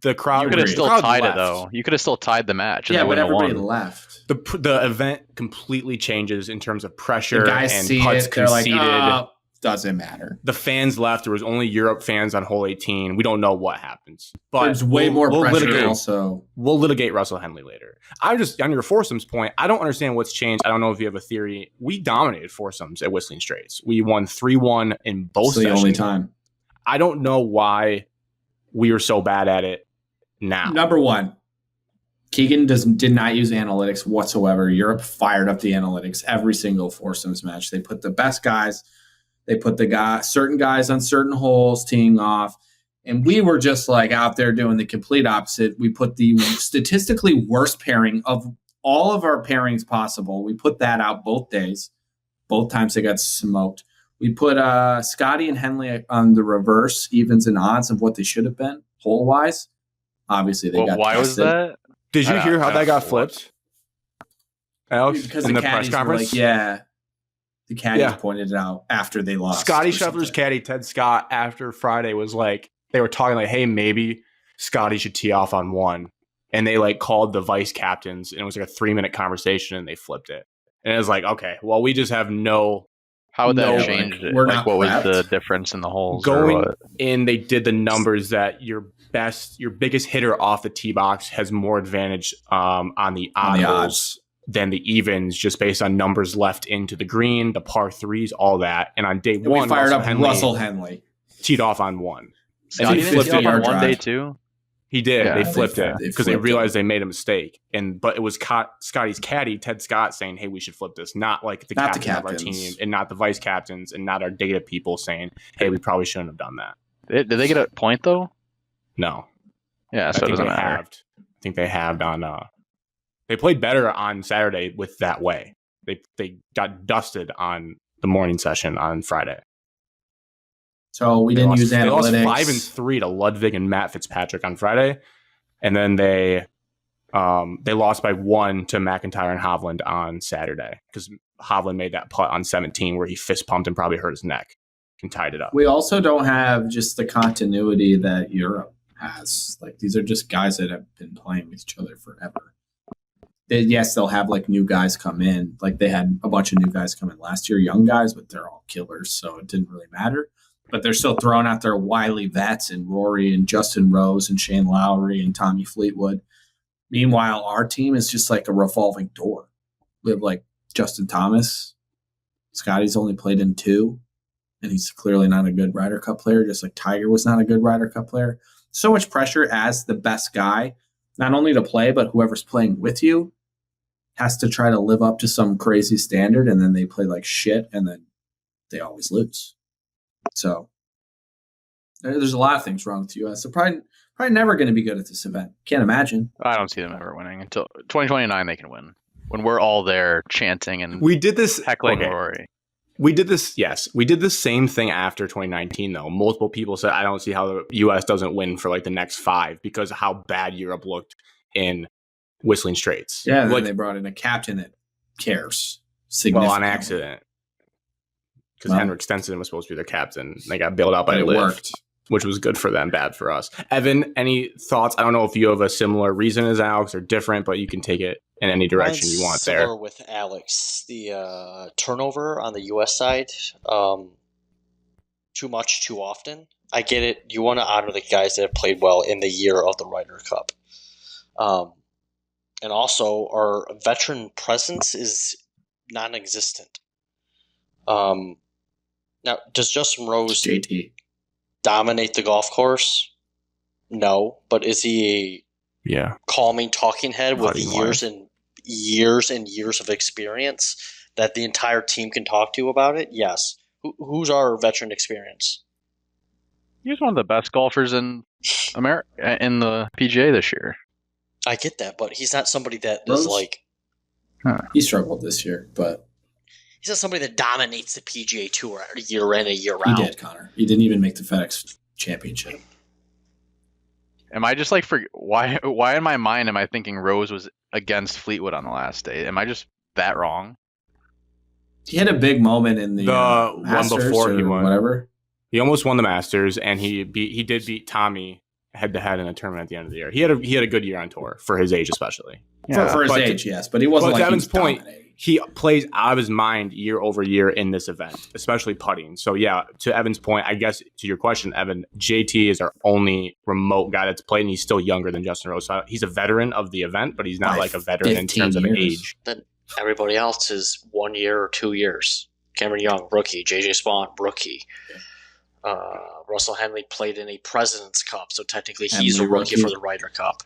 The crowd. You could have still tied it though. You could have still tied the match. Yeah, but everybody left. The event completely changes in terms of pressure the guys and see putts it, they're conceded. Like, doesn't matter. The fans left. There was only Europe fans on hole 18. We don't know what happens. But there's way more pressure also. We'll litigate Russell Henley later. I'm just, on your foursomes point, I don't understand what's changed. I don't know if you have a theory. We dominated foursomes at Whistling Straits. We won 3-1 in both sessions. The only time. I don't know why we are so bad at it now. Number one, Keegan did not use analytics whatsoever. Europe fired up the analytics every single foursomes match. They put the best guys. They put certain guys on certain holes teeing off. And we were just like out there doing the complete opposite. We put the statistically worst pairing of all of our pairings possible. We put that out both days. Both times they got smoked. We put Scotty and Henley on the reverse evens and odds of what they should have been hole-wise. Obviously, they got why tested. Was that? Did you hear how that got flipped? Alex, because in the press conference? The caddies pointed it out after they lost. Scotty Scheffler's caddy, Ted Scott, after Friday was like, they were talking like, hey, maybe Scotty should tee off on 1. And they like called the vice captains and it was like a 3-minute conversation and they flipped it. And it was like, okay, well, we just have no. How would that change it? Like, what was the difference in the holes? Going in, they did the numbers that your biggest hitter off the tee box has more advantage on the odds than the evens, just based on numbers left into the green, the par 3s, all that. And on day one, we fired up Russell Henley. Teed off on 1. Scotty flipped flipped it on yard one drive. day too. He did. Yeah, they they flipped it because they flipped realized they made a mistake. But it was Scotty's caddy, Ted Scott, saying, "Hey, we should flip this." Not like the Not the captain of our captains. team, and not the vice captains, and not our data people saying, "Hey, we probably shouldn't have done that." Did they get a point though? No, Yeah, I so it think doesn't they matter. halved. I think they halved on. They played better on Saturday with that way. They got dusted on the morning session on Friday. So we didn't use They lost analytics. 5-3 to Ludwig and Matt Fitzpatrick on Friday, and then they lost by 1 to McIntyre and Hovland on Saturday because Hovland made that putt on 17 where he fist pumped and probably hurt his neck and tied it up. We also don't have just the continuity that Europe has. Like, these are just guys that have been playing with each other forever. Yes, they'll have like new guys come in. Like they had a bunch of new guys come in last year, young guys, but they're all killers, so it didn't really matter. But they're still throwing out their wily vets and Rory and Justin Rose and Shane Lowry and Tommy Fleetwood. Meanwhile, our team is just like a revolving door. We have like Justin Thomas. Scotty's only played in 2, and he's clearly not a good Ryder Cup player, just like Tiger was not a good Ryder Cup player. So much pressure as the best guy, not only to play, but whoever's playing with you has to try to live up to some crazy standard, and then they play like shit, and then they always lose. So there's a lot of things wrong with the U.S. They're probably never going to be good at this event. Can't imagine. I don't see them ever winning until 2029. They can win when we're all there chanting and We did this heckling okay. Rory. We did this, yes. We did the same thing after 2019, though. Multiple people said, I don't see how the U.S. doesn't win for like the next 5 because of how bad Europe looked in Whistling Straits. Yeah, and then like, they brought in a captain that cares. well, on accident. Because Henrik Stenson was supposed to be their captain. They got bailed out by But it Liv, worked. which was good for them, bad for us. Evan, any thoughts? I don't know if you have a similar reason as Alex or different, but you can take it in any direction Mine's you want similar there. with Alex. The turnover on the U.S. side, too much, too often. I get it. You want to honor the guys that have played well in the year of the Ryder Cup. And also, our veteran presence is non-existent. Now, does Justin Rose JT. dominate the golf course? No, but is he Yeah. a calming talking head with Putting years and years of experience that the entire team can talk to about it? Yes. Who's our veteran experience? He's one of the best golfers in America in the PGA this year. I get that, but he's not somebody that Rose? is like He struggled this year, but he's not somebody that dominates the PGA Tour year in and year he out. did, Connor. He didn't even make the FedEx Championship. Am I just like why in my mind am I thinking Rose was against Fleetwood on the last day? Am I just that wrong? He had a big moment in the one Masters before or he won. whatever. He almost won the Masters, and he did beat Tommy head-to-head in a tournament at the end of the year. He had a good year on tour, for his age especially. For his But age, yes. But he wasn't but like to he was Evan's point, dominating. he plays out of his mind year over year in this event, especially putting. So yeah, to Evan's point, I guess to your question, Evan, JT is our only remote guy that's played, and he's still younger than Justin Rose. So he's a veteran of the event, but he's not By like a veteran in 15 terms of years. age. Then everybody else is 1 year or 2 years. Cameron Young, rookie. JJ Spawn, rookie. Russell Henley played in a President's Cup, so technically he's Henley, a rookie rookie. for the Ryder Cup.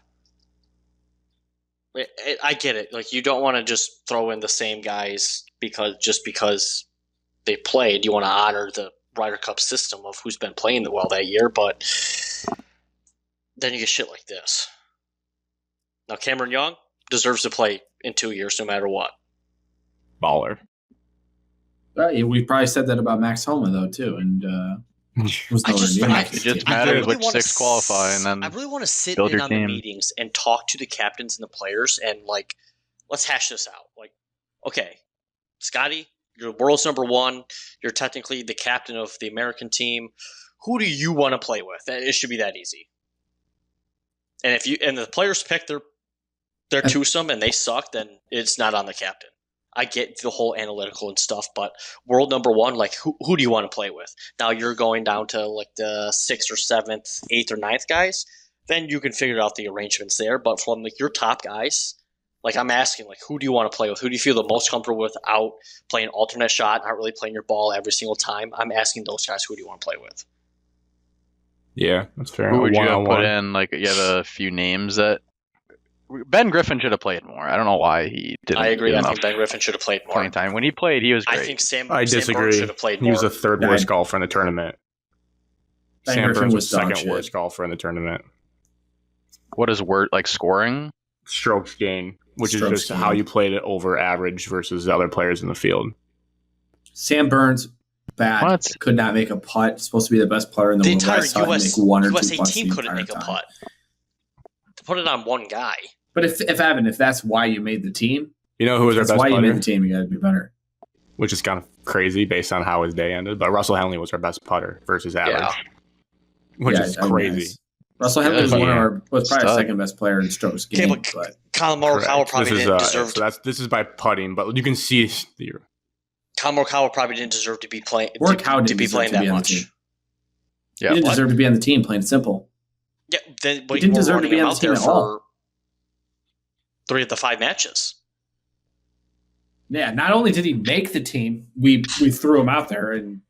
I get it. Like, you don't want to just throw in the same guys because they played. You want to honor the Ryder Cup system of who's been playing well that year, but then you get shit like this. Now, Cameron Young deserves to play in 2 years no matter what. Baller. We probably said that about Max Homa, though, too. And was I nowhere just- near I- Max's It just team. matters really which wanna 6 qualify, and then I really want to sit build in your on team. the meetings and talk to the captains and the players and, like, let's hash this out. Like, okay, Scotty, you're world's number 1. You're technically the captain of the American team. Who do you want to play with? It should be that easy. And if the players pick their twosome and they suck, then it's not on the captain. I get the whole analytical and stuff, but world number 1, like, who do you want to play with? Now you're going down to like the 6th or 7th, 8th or 9th guys, then you can figure out the arrangements there. But from like your top guys, like, I'm asking, like, who do you want to play with? Who do you feel the most comfortable with out playing alternate shot, not really playing your ball every single time? I'm asking those guys, who do you want to play with? Yeah, that's fair. Who would you have One-on-one. put in? Like, you have a few names that Ben Griffin should have played more. I don't know why he didn't. I agree. get I enough think Ben Griffin should have played more. playing time. When he played, he was great. I think Sam I Sam disagree. Burns should have played He more. was the third worst golfer in the tournament. Ben Sam Griffin Burns was was dog second shit. worst golfer in the tournament. What is like scoring? Strokes gained, which Strokes is just gained. how you played it over average versus the other players in the field. Sam Burns, bad. What? Could not make a putt. Supposed to be the best player in the The world. entire I saw him US, make one or USA two putts team the couldn't entire make a time. putt. To put it on one guy. But if Evan, if that's why you made the team, You know who was our that's best why you made putter? the team. You got to be better. Which is kind of crazy based on how his day ended. But Russell Henley was our best putter versus average, Yeah. which Yeah, is I mean, crazy. Russell Henley was Yeah. was probably Stud. our second best player in strokes Okay, gained. but But Colin Morikawa Correct. probably This is, didn't deserve so this is by putting, but you can see the Colin Morikawa probably didn't deserve to be playing Morikawa to didn't be deserve playing to be that on the much. team. Yeah, he didn't what? deserve to be on the team. Plain and simple. Yeah, then but He didn't you were deserve to running be him on the out team there at all. for 3 of the 5 matches. Yeah. Not only did he make the team, we threw him out there and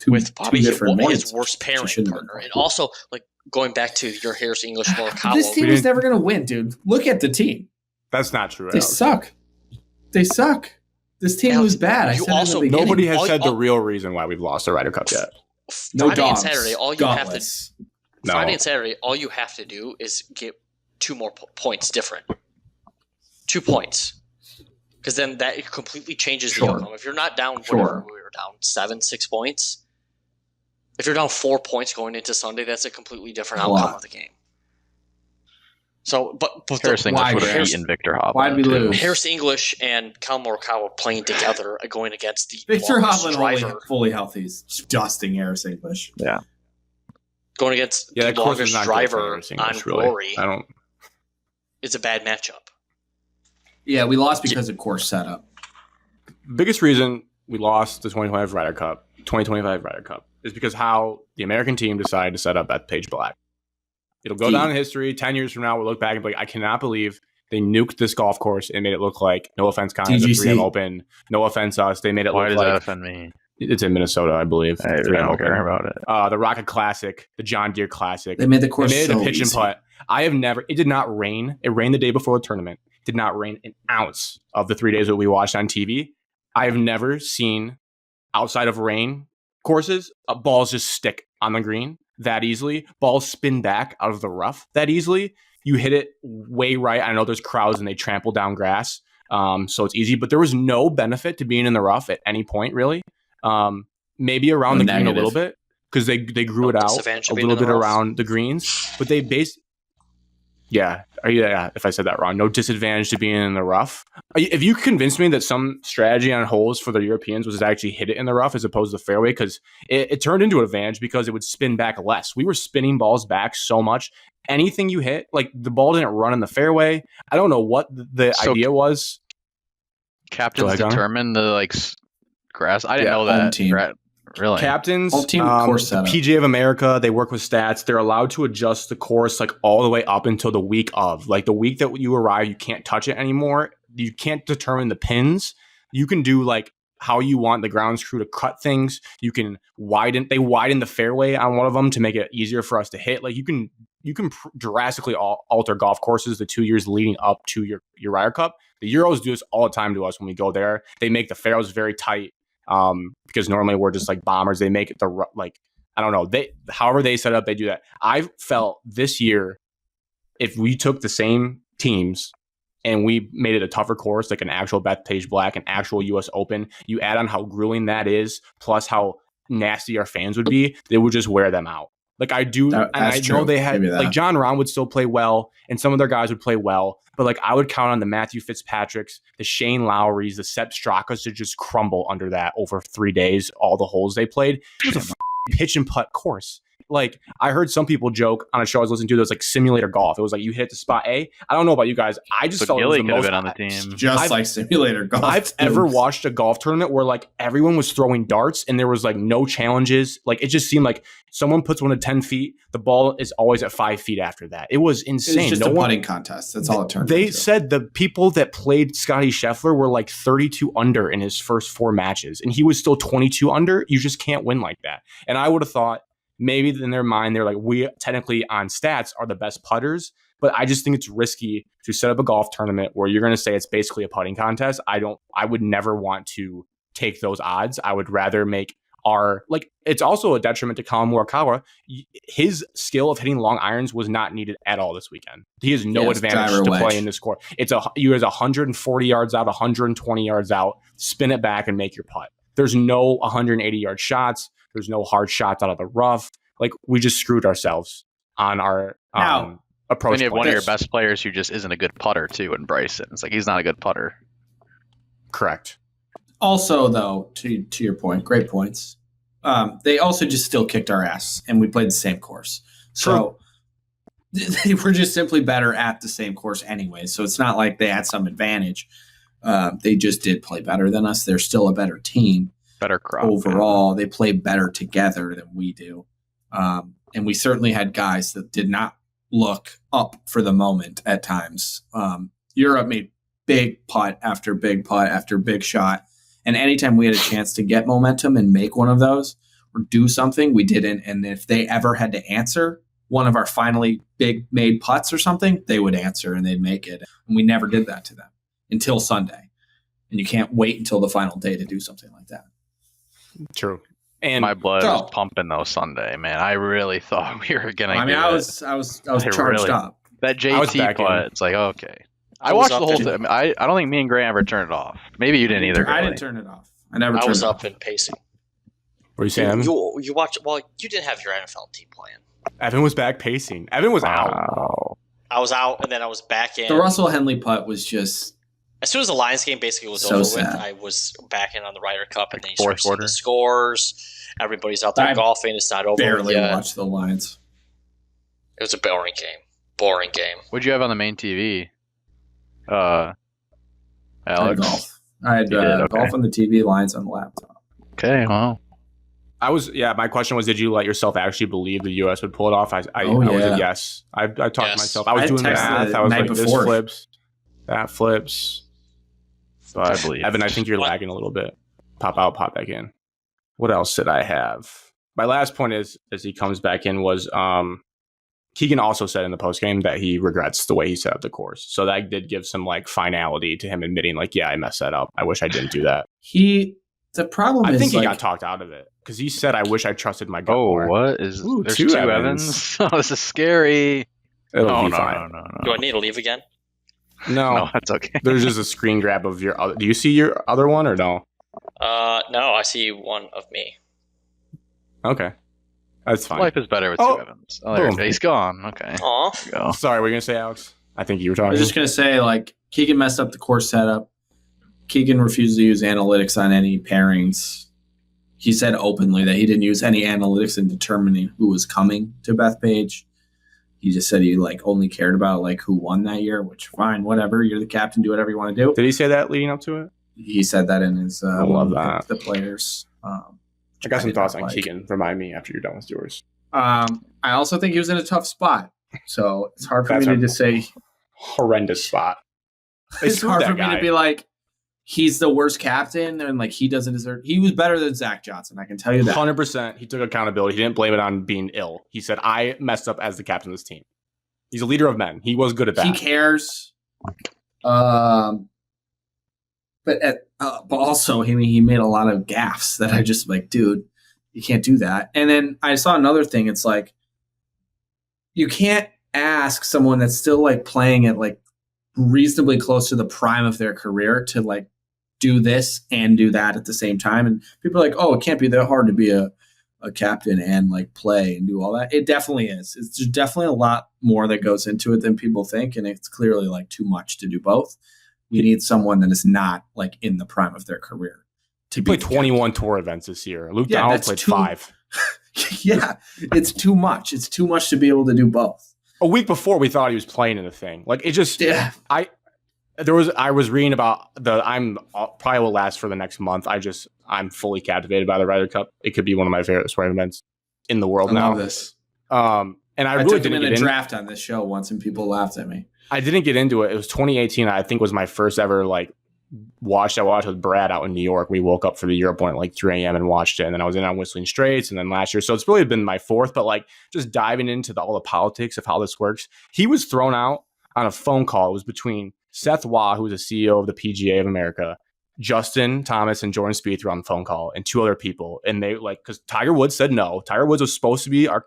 With probably two different his mornings. worst pairing shouldn't have partner. been. And also, like, going back to your Harris English Morikawa. This team We was didn't- never going to win, dude. Look at the team. That's not true. They Alex. suck. They suck. This team Alex, was bad. I you said it also- in the beginning. Nobody has All- said the all- real reason why we've lost the Ryder Cup yet. No Friday and dogs. Saturday, all you have to Gutless. No. Friday and Saturday, all you have to do is get 2 more points different. 2 points. Because then that completely changes the Sure. outcome. If you're not down, Sure. whatever, we were down 6 points. If you're down 4 points going into Sunday, that's a completely different A outcome lot. of the game. So, but Harris English why, would have Harris? beaten Victor Hovland. Why'd we too. lose? Harris English and Colin Morikawa playing together going against the Victor longest Hovland driver, fully healthy is dusting Harris English. going against Yeah, the that course is longest not good for driver Harris on English, really. Glory. I don't. It's a bad matchup. Yeah, we lost because of course setup. Biggest reason we lost the 2025 Ryder Cup is because how the American team decided to set up Bethpage Black. It'll go down in history. 10 years from now, we'll look back and be like, I cannot believe they nuked this golf course and made it look like, no offense, Connor, the TGC. 3M Open. No offense, us. They made it Why look does that like offend me? it's in Minnesota, I believe. I 3M don't Open. care about it. The Rocket Classic, the John Deere Classic. They made the They course made it so a pitch and easy. putt. It did not rain. It rained the day before the tournament. It did not rain an ounce of the 3 days that we watched on TV. I have never seen, outside of rain courses, balls just stick on the green that easily. Balls spin back out of the rough that easily. You hit it way right. I know there's crowds and they trample down grass, so it's easy. But there was no benefit to being in the rough at any point, really. Maybe around No the green a negative. little bit because they grew No it out disadvantage a of being little in the bit rough. around the greens. But they if I said that wrong, no disadvantage to being in the rough. If you convinced me that some strategy on holes for the Europeans was to actually hit it in the rough as opposed to the fairway, because it turned into an advantage because it would spin back less. We were spinning balls back so much. Anything you hit, like the ball didn't run in the fairway. I don't know what the So- idea was. Captains Go ahead, Connor. determine the grass. I didn't Yeah, know home that. team. Really? Captains, Whole team course setup. PGA of America, they work with stats. They're allowed to adjust the course like all the way up until the week of. Like the week that you arrive, you can't touch it anymore. You can't determine the pins. You can do like how you want the grounds crew to cut things. You can widen the fairway on one of them to make it easier for us to hit. Like you can drastically alter golf courses the 2 years leading up to your Ryder Cup. The Euros do this all the time to us when we go there. They make the fairways very tight. Because normally we're just like bombers. They make it I don't know. However they set up, they do that. I felt this year, if we took the same teams and we made it a tougher course, like an actual Bethpage Black, an actual US Open, you add on how grueling that is, plus how nasty our fans would be, they would just wear them out. Like I do, and I That's know true. they had Maybe that. like John Rahm would still play well, and some of their guys would play well, but like I would count on the Matthew Fitzpatricks, the Shane Lowrys, the Sepp Strakas to just crumble under that over 3 days. All the holes they played, it was a pitch and putt course. Like I heard some people joke on a show I was listening to that was like simulator golf. It was like you hit the spot A. I don't know about you guys. I just So felt it was Gilly the could have most been on the team. Just I've- like simulator golf. I've too. ever watched a golf tournament where like everyone was throwing darts and there was like no challenges. Like it just seemed like someone puts one at 10 feet, the ball is always at 5 feet after that. It was It's insane. just No a one, putting contest. That's all it turned they into. said the people that played Scotty Scheffler were like 32 under in his first 4 matches, and he was still 22 under. You just can't win like that. And I would have thought maybe in their mind, they're like, we technically on stats are the best putters. But I just think it's risky to set up a golf tournament where you're going to say it's basically a putting contest. I would never want to take those odds. I would rather make it's also a detriment to Colin Morikawa. His skill of hitting long irons was not needed at all this weekend. He has no advantage to play in this course. You has 140 yards out, 120 yards out, spin it back and make your putt. There's no 180 yard shots. There's no hard shots out of the rough. Like, we just screwed ourselves on our approach. Then you have one of your best players who just isn't a good putter too, in Bryson. It's like, he's not a good putter. Correct. Also, though, to your point, great points. They also just still kicked our ass, and we played the same course. So they were just simply better at the same course anyway. So it's not like they had some advantage. They just did play better than us. They're still a better team. Better crop. Overall, they play better together than we do. And we certainly had guys that did not look up for the moment at times. Europe made big putt after big putt after big shot. And anytime we had a chance to get momentum and make one of those or do something, we didn't. And if they ever had to answer one of our finally big made putts or something, they would answer and they'd make it. And we never did that to them until Sunday. And you can't wait until the final day to do something like that. True. And my blood was pumping though Sunday, man. I really thought we were gonna. I mean, I was charged up. That JT putt, it's like, okay. I watched the whole thing. I don't think me and Grant ever turned it off. Maybe you didn't either. I didn't turn it off. I was up in pacing. What are you saying, Evan? You watched. Well, you didn't have your NFL team playing. Evan was back pacing. Evan was out. I was out, and then I was back in. The Russell Henley putt was just. As soon as the Lions game basically was over with, I was back in on the Ryder Cup, and then you start seeing the scores. Everybody's out there golfing. It's not over barely yet. Watched the Lions. It was a boring game. Boring game. What'd you have on the main TV? Alex? I had golf on the TV, Lions on the laptop. Okay, well. My question was, did you let yourself actually believe the U.S. would pull it off? I was a yes. I talked to myself. I was doing math. I was like, this flips, that flips. But I believe. Evan, I think you're lagging a little bit. Pop out, pop back in. What else did I have? My last point is, as he comes back in, was Keegan also said in the postgame that he regrets the way he set up the course. So that did give some finality to him admitting, I messed that up. I wish I didn't do that. The problem I is, think he got talked out of it because he said, I wish I trusted my gut more. What is there's two Evans? Oh, this is scary. It'll be fine. No. Do I need to leave again? No, that's okay. There's just a screen grab of your other. Do you see your other one or no? No, I see one of me. Okay. That's fine. Life is better with two Evans. Oh, he's gone. Okay. Aw. Sorry, what were you going to say, Alex? I think you were talking. I was just going to say, Keegan messed up the course setup. Keegan refused to use analytics on any pairings. He said openly that he didn't use any analytics in determining who was coming to Bethpage. He just said he only cared about who won that year, which fine, whatever. You're the captain, do whatever you want to do. Did he say that leading up to it? He said that in his I love that. The players. I got some thoughts on Keegan. Remind me after you're done with yours. I also think he was in a tough spot. So it's hard for me to just say horrendous spot. It's hard for me to be he's the worst captain and he doesn't deserve. He was better than Zach Johnson. I can tell you that. 100%. He took accountability. He didn't blame it on being ill. He said, I messed up as the captain of this team. He's a leader of men. He was good at that. He cares. But also, he made a lot of gaffes that I just dude, you can't do that. And then I saw another thing. It's you can't ask someone that's still playing at reasonably close to the prime of their career to do this and do that at the same time. And people are oh, it can't be that hard to be a captain and play and do all that. It definitely is. It's definitely a lot more that goes into it than people think. And it's clearly too much to do both. You need someone that is not in the prime of their career. He played 21 tour events this year. Luke Donald played 5. Yeah, it's too much. It's too much to be able to do both. A week before, we thought he was playing in the thing. It just, yeah. I was reading about I'm probably will last for the next month. I'm fully captivated by the Ryder Cup. It could be one of my favorite sporting events in the world now. I love this. And I really took didn't him in get a draft on this show once, and people laughed at me. I didn't get into it. It was 2018. I think was my first ever I watched with Brad out in New York. We woke up for the Europe one at like 3 a.m. and watched it. And then I was in on Whistling Straits and then last year. So it's really been my fourth, but like just diving into all the politics of how this works. He was thrown out on a phone call. It was between Seth Waugh, who was the CEO of the PGA of America, Justin Thomas and Jordan Spieth were on the phone call, and 2 other people. And they like, because Tiger Woods said no. Tiger Woods was supposed to be our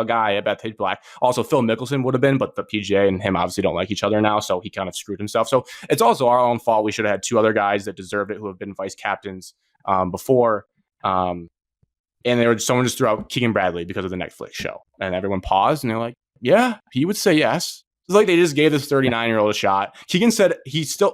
guy at Bethpage Black. Also, Phil Mickelson would have been, but the PGA and him obviously don't like each other now, so he kind of screwed himself. So it's also our own fault. We should have had 2 other guys that deserved it who have been vice captains before. And someone just threw out Keegan Bradley because of the Netflix show. And everyone paused, and they're like, yeah, he would say yes. It's like they just gave this 39-year-old a shot. Keegan said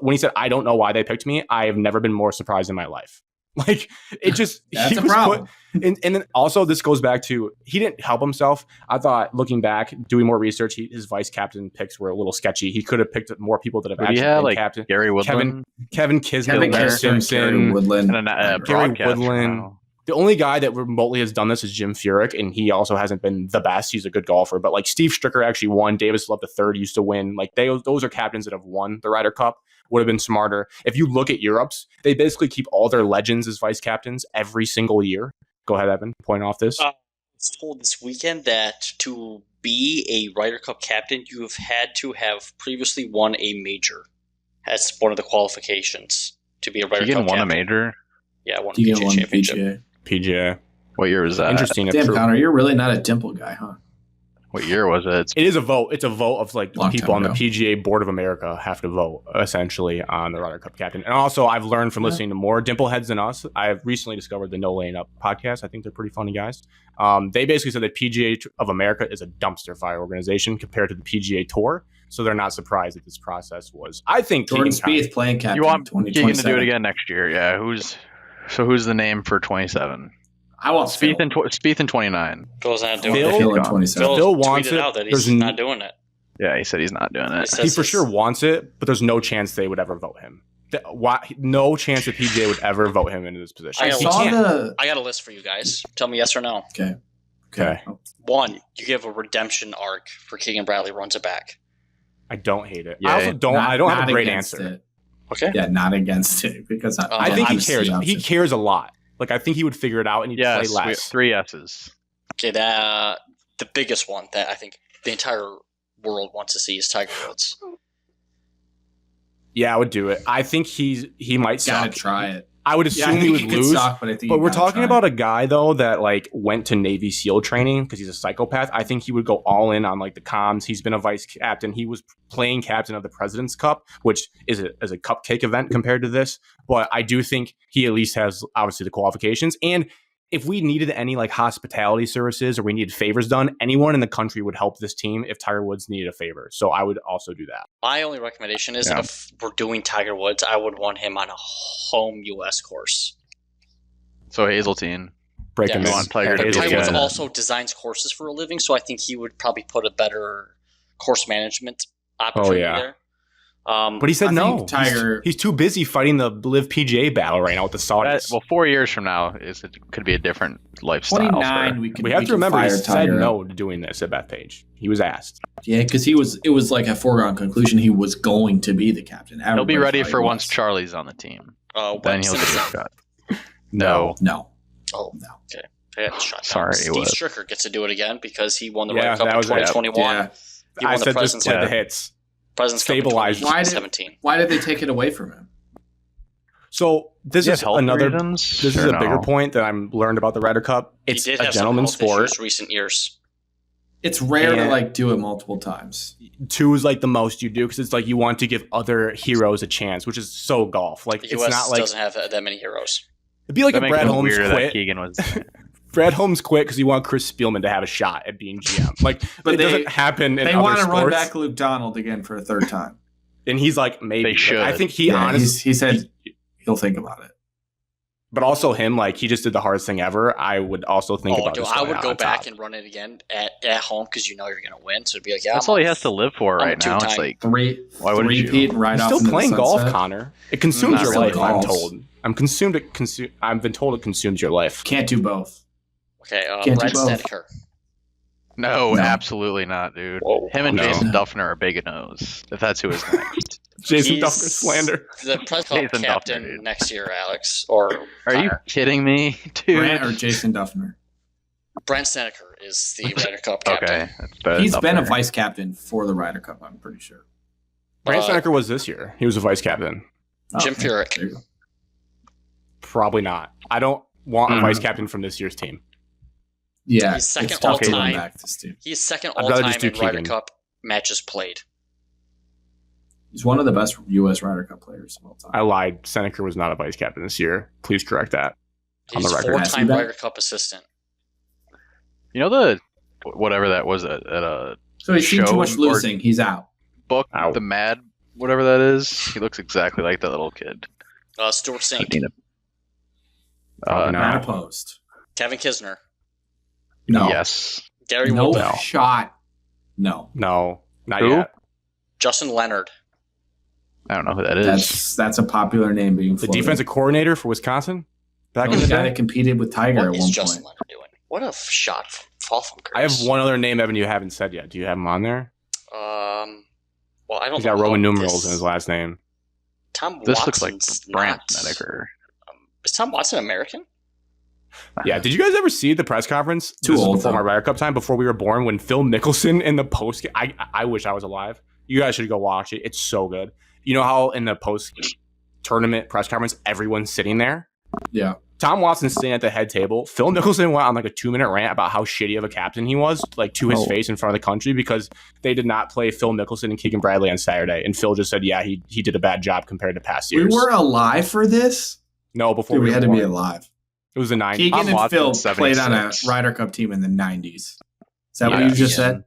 when he said, I don't know why they picked me, I have never been more surprised in my life. Like, it just that's a problem. And then also this goes back to he didn't help himself. I thought looking back, doing more research, his vice captain picks were a little sketchy. He could have picked more people that have actually been like captain. Gary Woodland, Kevin Kisner, Larry Simpson, Gary Woodland, and Gary Woodland. The only guy that remotely has done this is Jim Furyk, and he also hasn't been the best. He's a good golfer, but like Steve Stricker actually won. Davis Love III used to win. Like those are captains that have won the Ryder Cup. Would have been smarter. If you look at Europe's, they basically keep all their legends as vice captains every single year. Go ahead, Evan. Point off this. I was told this weekend that to be a Ryder Cup captain, you have had to have previously won a major. That's one of the qualifications to be a Ryder Cup captain. Won a major? Yeah, won a PGA championship. PGA. What year was that? Interesting. Damn, Connor, you're really not a dimple guy, huh? What year was it? It is a vote. It's a vote of like Long people on the ago. PGA Board of America have to vote essentially on the Ryder Cup captain. And also, I've learned from listening to more Dimpleheads than us. I've recently discovered the No Laying Up podcast. I think they're pretty funny guys. They basically said that PGA of America is a dumpster fire organization compared to the PGA Tour. So they're not surprised that this process was. I think Jordan Keegan Spieth playing captain. You want Keegan to do it 2027. again next year? Yeah. Who's the name for 27? I want Spieth Phil. Spieth in 29. Phil's not doing Phil- it. Phil in 27. Phil wants tweeted it. out that There's he's not doing it. Yeah, he said he's not doing it. He He says for it's- sure wants it, but there's no chance they would ever vote him. No chance that PGA would ever vote him into this position. I I He saw can't. the. I got a list for you guys. Tell me yes or no. Okay. Okay. 1, you give a redemption arc for Keegan Bradley runs it back. I don't hate it. Yeah, I also don't. I don't have Not a great against answer. it. Okay. Yeah, not against it because I think he obviously cares. opposite. He cares a lot. Like I think he would figure it out and he'd Yes, play we have less. 3 S's. Okay, the biggest one that I think the entire world wants to see is Tiger Woods. Yeah, I would do it. I think he might Gotta suck. try it. I would Yeah, I assume think he would could lose. suck, but I think But you we're gotta talking try about it. a guy though that like went to Navy SEAL training because he's a psychopath. I think he would go all in on like the comms. He's been a vice captain. He was playing captain of the President's Cup, which is a cupcake event compared to this. But I do think he at least has obviously the qualifications. And if we needed any like hospitality services or we needed favors done, anyone in the country would help this team if Tiger Woods needed a favor. So I would also do that. My only recommendation is Yeah. if we're doing Tiger Woods, I would want him on a home U.S. course. So Hazeltine. Break Yes. him You in. want Tiger to Hazel be Tiger good. Woods King. also designs courses for a living, so I think he would probably put a better course management opportunity yeah. there. But he said I no. think Tiger- He's too busy fighting the Live PGA battle right now with the Saudis. 4 years from now it could be a different lifestyle. 29. for- We We have to remember he fire said Tiger no to doing this at Bethpage. He was asked. Yeah, because it was like a foregone conclusion he was going to be the captain. He'll be Everybody ready thought he for was. once Charlie's on the team. Then Then he'll get a shot. No. No. Oh, No. okay. I got shot down. Sorry, Steve what? Stricker gets to do it again because he won the Yeah, Ryder Cup that in was it. 2021. Yeah. He I won the said just President's play Cup. the hits. President's Cup in Stabilize. Why did- 2017. Why did they take it away from him? So this Yeah, is health another. reasons? This is Or a bigger no? point that I'm learned about the Ryder Cup. It's He did a have some gentleman's health sport. issues recent years. It's rare to And- like do it multiple times. 2 is like the most you do because it's like you want to give other heroes a chance, which is so golf. Like The it's U.S. not like doesn't have that many heroes. it'd be like That if makes Brad it Holmes weirder that quit. Keegan was. Brad Holmes quit because he wanted Chris Spielman to have a shot at being GM. Like, But it they- doesn't happen in They other want to run sports. back Luke Donald again for a third time. And he's like, maybe. They Like, should. I think he Yeah, honestly. he said he'll think about it. But also him, like he just did the hardest thing ever. I would also think about. Dude, just I going would out go on back top. and run it again at home because you know you're going to win. So it'd be like, yeah, That's I'm all he on- has to live for I'm right now. It's two-time. like Why wouldn't you? Pete and right He's off still into the playing golf, sunset. Connor. It consumes Not your really life. I'm golf. told. I've been told it consumes your life. Can't do both. Okay, Can't do Brad both. Snedeker. No, No. absolutely not, dude. Whoa. Him and No. Jason Duffner are big nose. If that's who is next. Jason He's Duffner slander. The press club Jason captain Duffner, dude. next year, Alex. Or Are you kidding me, dude? Grant or Jason Duffner? Brent Seneker is the Ryder Cup captain. Okay, that's better. He's than been a Duffner. vice captain for the Ryder Cup, I'm pretty sure. Brant Uh, Seneker was this year. He was a vice captain. Jim Okay, Furyk. there you go. Probably not. I don't want a vice captain from this year's team. Yeah, He's second it's tough to all-time. run back this team. He's second I'd rather all-time just do in Ryder Keegan. Cup matches played. He's one of the best U.S. Ryder Cup players of all time. I lied. Seneker was not a vice captain this year. Please correct that. On He's the a record. four-time That- Ryder Cup assistant. You know the whatever that was at a So he's seen show too much or- losing. He's out. book, Ow. the Mad, whatever that is. He looks exactly like that little kid. Stuart Sink, Probably No. Not not. opposed. Kevin Kisner, No. Yes. Gary No Woodwell, shot. No. No, not Who? yet. Justin Leonard, I don't know who that is. That's a popular name being The floated. defensive coordinator for Wisconsin back the in the guy day. that competed with Tiger what at is one Justin point. Leonard doing? What a shot fall from I have grace. one other name, Evan, you haven't said yet. Do you have him on there? Well, I don't He's know. got Roman how numerals this- in his last name. Tom This looks like Watson's Brant not- Snedeker. Is Tom Watson American? Yeah, did you guys ever see the press conference? Too This is old, before though. my Ryder Cup time, before we were born, when Phil Mickelson in the post. I wish I was alive. You guys should go watch it. It's so good. You know how in the post tournament press conference, everyone's sitting there? Yeah. Tom Watson's sitting at the head table. Phil Mickelson went on like a 2-minute rant about how shitty of a captain he was, like to his Oh. face in front of the country, because they did not play Phil Mickelson and Keegan Bradley on Saturday. And Phil just said, yeah, he did a bad job compared to past We years. were alive for this? No, before Dude, we were had to be born. alive. It was the 90s. Keegan Tom and Watson's Phil played on a 76. Ryder Cup team in the 90s. Is that what Yeah. you just said?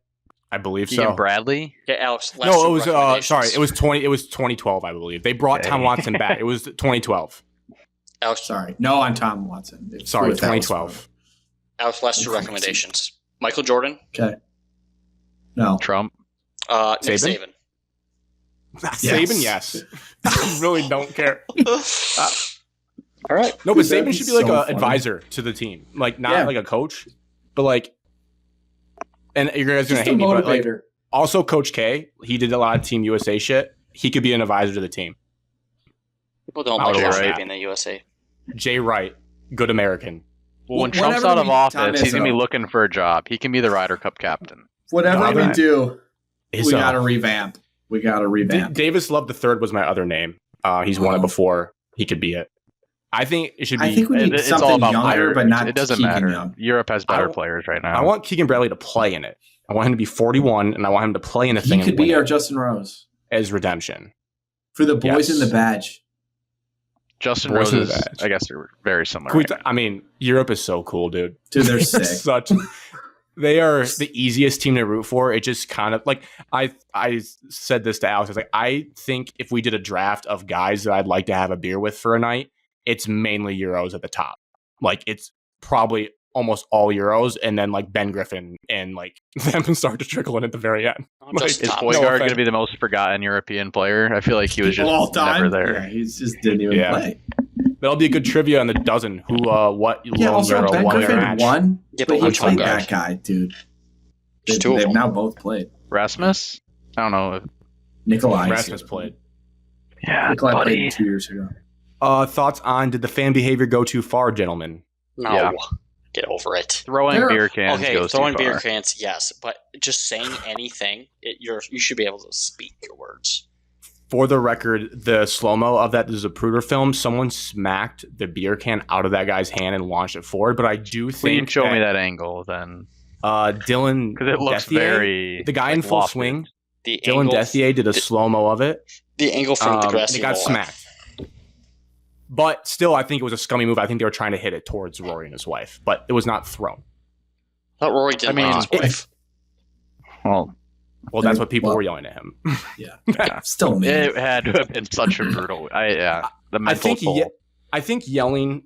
I believe Keegan so. Bradley. Yeah, Alex. last No, two it was recommendations. sorry, it was 2012, I believe. They brought Tom Okay. Watson back. It was 2012. Alex. Sorry. No, on Tom Watson. Sorry, If that was 2012. Alex, last two recommendations. Michael Jordan, Okay. No. Trump. Nick Saban? Saban. Saban, yes. I really don't care. All right. No, but That'd Saban be should be like so an funny. advisor to the team, like not Yeah. like a coach, but like. And you guys are gonna Just a hate me, but like motivator. also Coach K, he did a lot of Team USA shit. He could be an advisor to the team. People don't I like would Josh watch Baby that. in the USA. Jay Wright, good American. Well, when Whatever Trump's out of we- Tom office, he's gonna be Izzo. looking for a job. He can be the Ryder Cup captain. Whatever No, we that- do, Is, we got to revamp. We got to revamp. Davis Love the third was my other name. He's won it before. He could be it. I think it should be. I think we need It's all something about younger, players. but not It doesn't Keegan matter. Young. Europe has better I- players right now. I want Keegan Bradley to play in it. I want him to be 41, and I want him to play in the He thing could and win be our it Justin Rose as redemption. for the boys in Yes. the badge. Justin Boys in the Rose is, badge. I guess, they're very similar. Can we right t- I mean, Europe is so cool, dude. Dude, they're They're sick. such. They are the easiest team to root for. It just kind of like I said this to Alex. I was like, I think if we did a draft of guys that I'd like to have a beer with for a night, it's mainly Euros at the top. Like it's probably almost all Euros, and then like Ben Griffin and like them start to trickle in at the very end. Not just Is top. No Boygaard going offense. to be the most forgotten European player? I feel like he was just All time. never there. Yeah, he just didn't even Yeah. play. That'll be a good trivia on the dozen. Who, what, Yeah, lone also girl Ben won their Griffin match. won, Yeah, but but he which played one, that guys? guy, dude. There's two of They've them. now both played. Rasmus? I don't know. Nikolai. Rasmus played. Yeah, Nikolai buddy. played 2 years ago. Thoughts on did the fan behavior go too far, gentlemen? No. Yeah. Get over it. Throwing There- beer cans Okay, goes throwing too beer far. cans, yes, but just saying anything, you should be able to speak your words. For the record, the slow-mo of that Zapruder film, someone smacked the beer can out of that guy's hand and launched it forward. But I do Please think show me that angle then, Dylan because it looks Dethier, very the guy in like, full lofty. swing, The Dylan angle, Dethier did a the- slow-mo of it. the angle from the grassy They got knoll. smacked. But still, I think it was a scummy move. I think they were trying to hit it towards Rory and his wife, but it was not thrown. I thought Rory didn't I mean, like his wife. Well, Well, that's what people Well, were yelling at him. Yeah. Still me. it had to have been such a brutal. The I mental think toll. I think yelling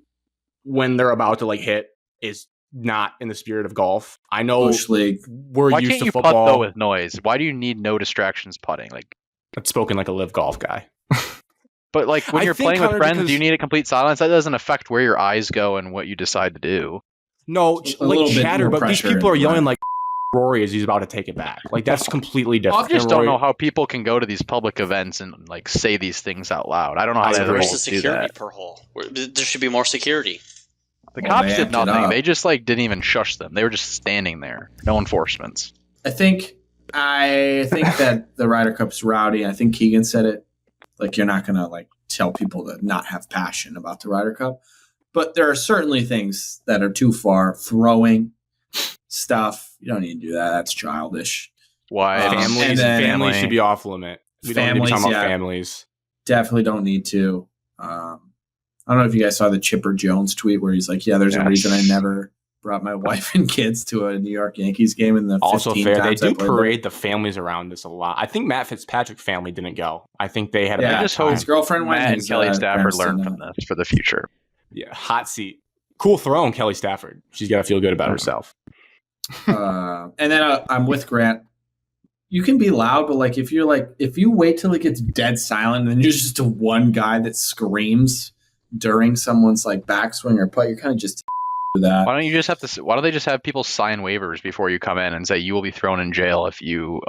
when they're about to like hit is not in the spirit of golf. I know Bush League. we're Why used can't to you putt football. though with noise? Why do you need no distractions putting? Like, It's spoken like a live golf guy. but like when I you're think, playing with Connor, friends, because- do you need a complete silence? That doesn't affect where your eyes go and what you decide to do. No, A like little bit chatter, more but these pressure people are in yelling that. like Rory is he's about to take it back. Like that's completely different. I just And don't Rory- know how people can go to these public events and like say these things out loud. I don't know how they Where's the do security that. per hole? There should be more security. The Well, cops they did amped it nothing. up. They just like didn't even shush them. They were just standing there. No enforcements. I think that the Ryder Cup's rowdy. I think Keegan said it. Like you're not gonna like tell people to not have passion about the Ryder Cup, but there are certainly things that are too far. Throwing stuff, you don't need to do that. That's childish. Why? and families, then- families should be off limit. We don't need to be Families, talking about yeah. families. Definitely don't need to. I don't know if you guys saw the Chipper Jones tweet where he's like, "Yeah, there's a Yes. reason I never brought my wife and kids to a New York Yankees game in the Also 15 fair, they times I do played there." parade the families around this a lot. I think Matt Fitzpatrick's family didn't go. I think they had a Yeah, bad just time. hope his girlfriend went. Matt and his, Kelly Stafford parents learn didn't. from this for the future. Yeah, hot seat. Cool throne, Kelly Stafford. She's got to feel good about herself. And then I'm with Grant. You can be loud, but like if you wait till it gets dead silent and then you're just one guy that screams during someone's like backswing or putt, you're kind of just that. Why don't you just have to? Why don't they just have people sign waivers before you come in and say you will be thrown in jail if you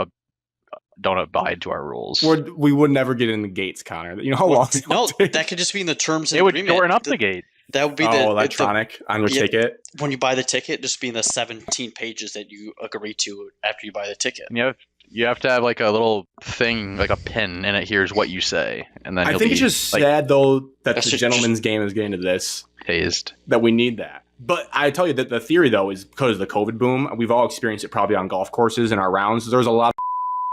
don't abide to our rules? We would never get in the gates, Connor. You know how long it No, would take? that could just be in the terms and It would agreement. shorten up the gate. That would be the electronic on your yeah. ticket. when you buy the ticket, just be in the 17 pages that you agree to after you buy the ticket. And you have to have like a little thing, like a pin, and it hears what you say, and then I you'll think be, it's just like, sad though that That's the just- gentleman's game is getting to this. tased. That we need that. But I tell you that the theory though is because of the COVID boom, we've all experienced it probably on golf courses in our rounds. There's a lot of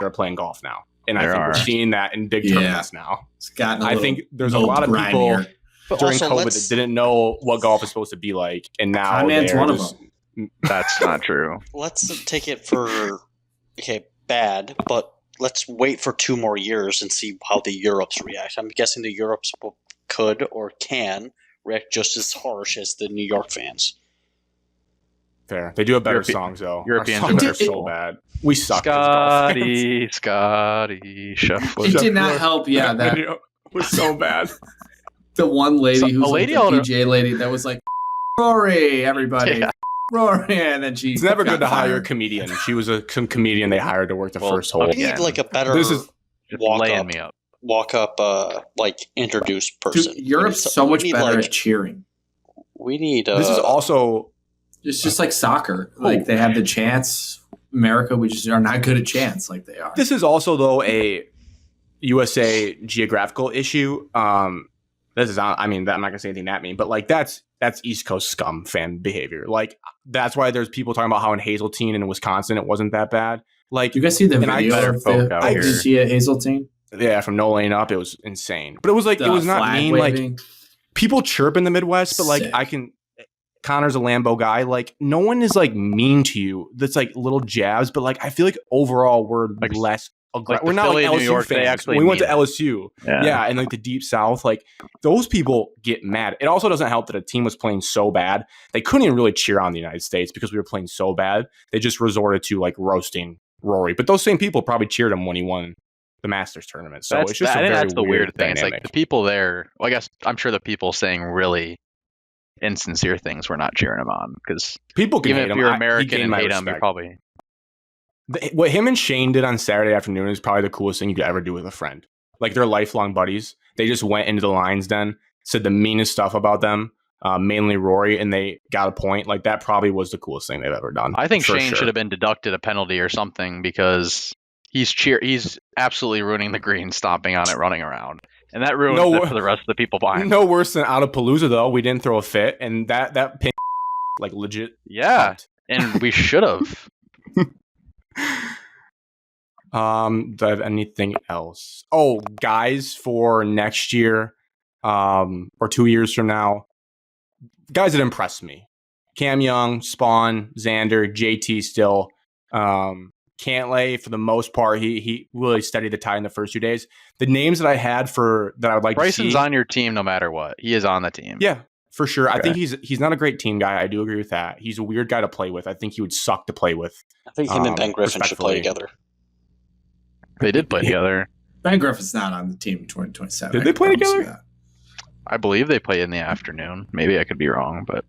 that are playing golf now, and I There think we're are. seeing that in big Yeah. tournaments now. It's gotten I think there's a lot of people But during also, COVID let's, that didn't know what golf is supposed to be like, and now Conman's they're one of just- them. That's not true. let's take it for bad, but let's wait for 2 more years and see how the Europes react. I'm guessing the Europes could or can react just as harsh as the New York fans. Fair. They do have better Europe- songs though. Europeans Our are songs better are so people. bad. We suck. as golf fans. Scotty, shuffle. It did not help. Yeah, that We're so bad. the one lady So, who's a like lady the oughta- PJ lady that was like, Rory, everybody. Yeah. Rory, and then she It's never good to got hire a fired. comedian. She was some comedian they hired to work the Well, first hole. We need Again. like a better This is Just walk laying up. me up. like introduced person. Dude, Europe's We so need much we need, better like, at cheering. We need. this is also It's just like soccer. Like they have the chance. America, we just are not good at chance like they are. this is also though a USA geographical issue. This is I'm not gonna say anything that mean, but like that's East Coast scum fan behavior. Like that's why there's people talking about how in Hazeltine and in Wisconsin it wasn't that bad. Like You guys see the And I video better of folk the out did you here. see at Hazeltine? yeah, from no lane up, it was insane. But it was like it was not flag mean. Like waving. people chirp in the Midwest, but like Sick. Connor's a Lambo guy. Like no one is like mean to you. That's like little jabs, but like I feel like overall we're Like- less. like we're the not Philly like and New LSU York, they fans. actually When we went to mean it. LSU, yeah, and like the deep South, like those people get mad. It also doesn't help that a team was playing so bad they couldn't even really cheer on the United States because we were playing so bad. They just resorted to like roasting Rory. But those same people probably cheered him when he won the Masters tournament. So it's just I a think very that's the weird thing. It's dynamic. like the people there. Well, I guess I'm sure the people saying really insincere things we're not cheering him on because People can even hate if him. you're He American gained and my hate him, you're respect. probably What him and Shane did on Saturday afternoon is probably the coolest thing you could ever do with a friend. Like they're lifelong buddies. They just went into the Lions Den, said the meanest stuff about them, mainly Rory, and they got a point. Like that probably was the coolest thing they've ever done. I think for Shane sure. should have been deducted a penalty or something because he's absolutely ruining the green, stomping on it, running around, and that ruins No, it for the rest of the people behind. him. No worse than out of Palooza though. We didn't throw a fit, and that pin like legit. Yeah, pumped. and we should have. Do I have anything else? Oh, guys, for next year, or 2 years from now, guys that impressed me: Cam Young, Spawn, Xander, JT. Still, Cantlay for the most part, he really steadied the tide in the first 2 days. The names that I had that I would like Bryson's to see. on your team no matter what. He is on the team. Yeah, for sure. I Okay. think he's not a great team guy. I do agree with that. He's a weird guy to play with. I think he would suck to play with. I think him and Ben Griffin should play respectfully. together. They did play together. Ben Griffin's not on the team in 2027. Did I they can play promise you together? that. I believe they play in the afternoon. Maybe I could be wrong, but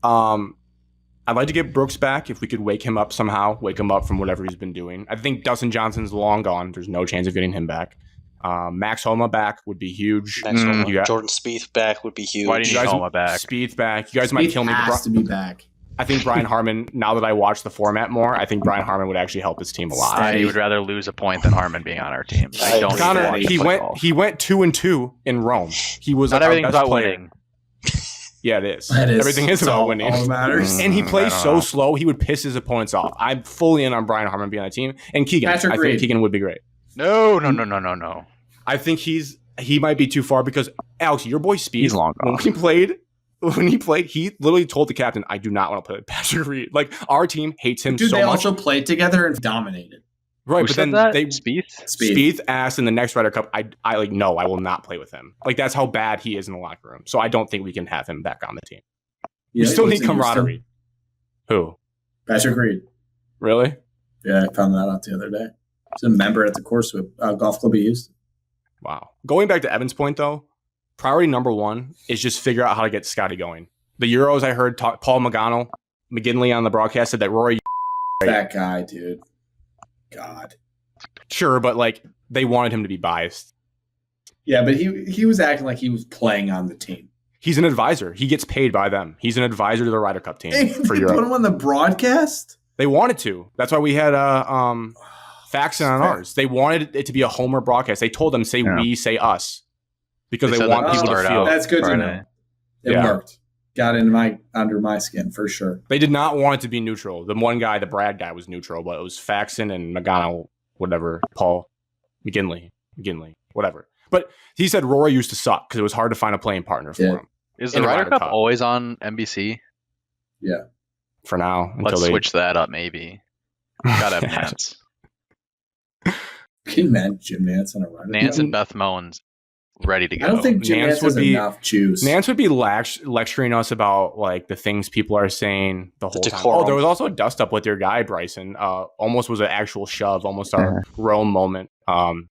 I I'd like to get Brooks back if we could wake him up somehow, wake him up from whatever he's been doing. I think Dustin Johnson's long gone. There's no chance of getting him back. Max Homa back would be huge. Jordan Spieth back would be huge. Why do you need Homa back? Spieth back. You guys might kill me. Has to be back. I think Brian Harman, now that I watch the format more, I think Brian Harman would actually help his team a lot. I would rather lose a point than Harman being on our team. I don't Connor, he went 2-2 in Rome. He was not everything's about winning. Yeah, it is. Everything is about winning. All matters. And he plays so slow, he would piss his opponents off. I'm fully in on Brian Harman being on the team. And Keegan, I think Keegan would be great. No. I think he might be too far because, Alex, your boy Speed, he's long gone. When he played, he literally told the captain, I do not want to play with Patrick Reed. Like, our team hates him so much. They also played together and dominated. Right, but then Spieth asked in the next Ryder Cup, I like, no, I will not play with him. Like, that's how bad he is in the locker room. So I don't think we can have him back on the team. Yeah, we still need camaraderie. Who? Patrick Reed. Really? Yeah, I found that out the other day. He's a member at the course with Golf Club of Houston. Wow. Going back to Evan's point, though, priority number one is just figure out how to get Scotty going. The Euros, I heard Paul McGinley on the broadcast said that Rory... That guy, dude. God. Sure, but like they wanted him to be biased. Yeah, but he was acting like he was playing on the team. He's an advisor. He gets paid by them. He's an advisor to the Ryder Cup team for Europe. Put him on the broadcast? They wanted to. That's why we had Faxon on ours. They wanted it to be a Homer broadcast. They told them, say we, say us. Because they want people to feel. That's good to know. It worked. Got under my skin for sure. They did not want it to be neutral. The one guy, the Brad guy, was neutral, but it was Faxon and Magano, whatever, Paul McGinley, whatever. But he said Rory used to suck because it was hard to find a playing partner for him. Is the Ryder Cup always on NBC? Yeah. For now. Let's switch that up, maybe. Gotta have Nance. Can you imagine Jim Nance on a Ryder Cup? Nance and Beth Mowins. Ready to go. I don't think Jim Nance has enough juice. Nance would be lecturing us about like the things people are saying the whole time. Oh, there was also a dust up with your guy Bryson. Almost was an actual shove. Almost our Rome moment. Thoughts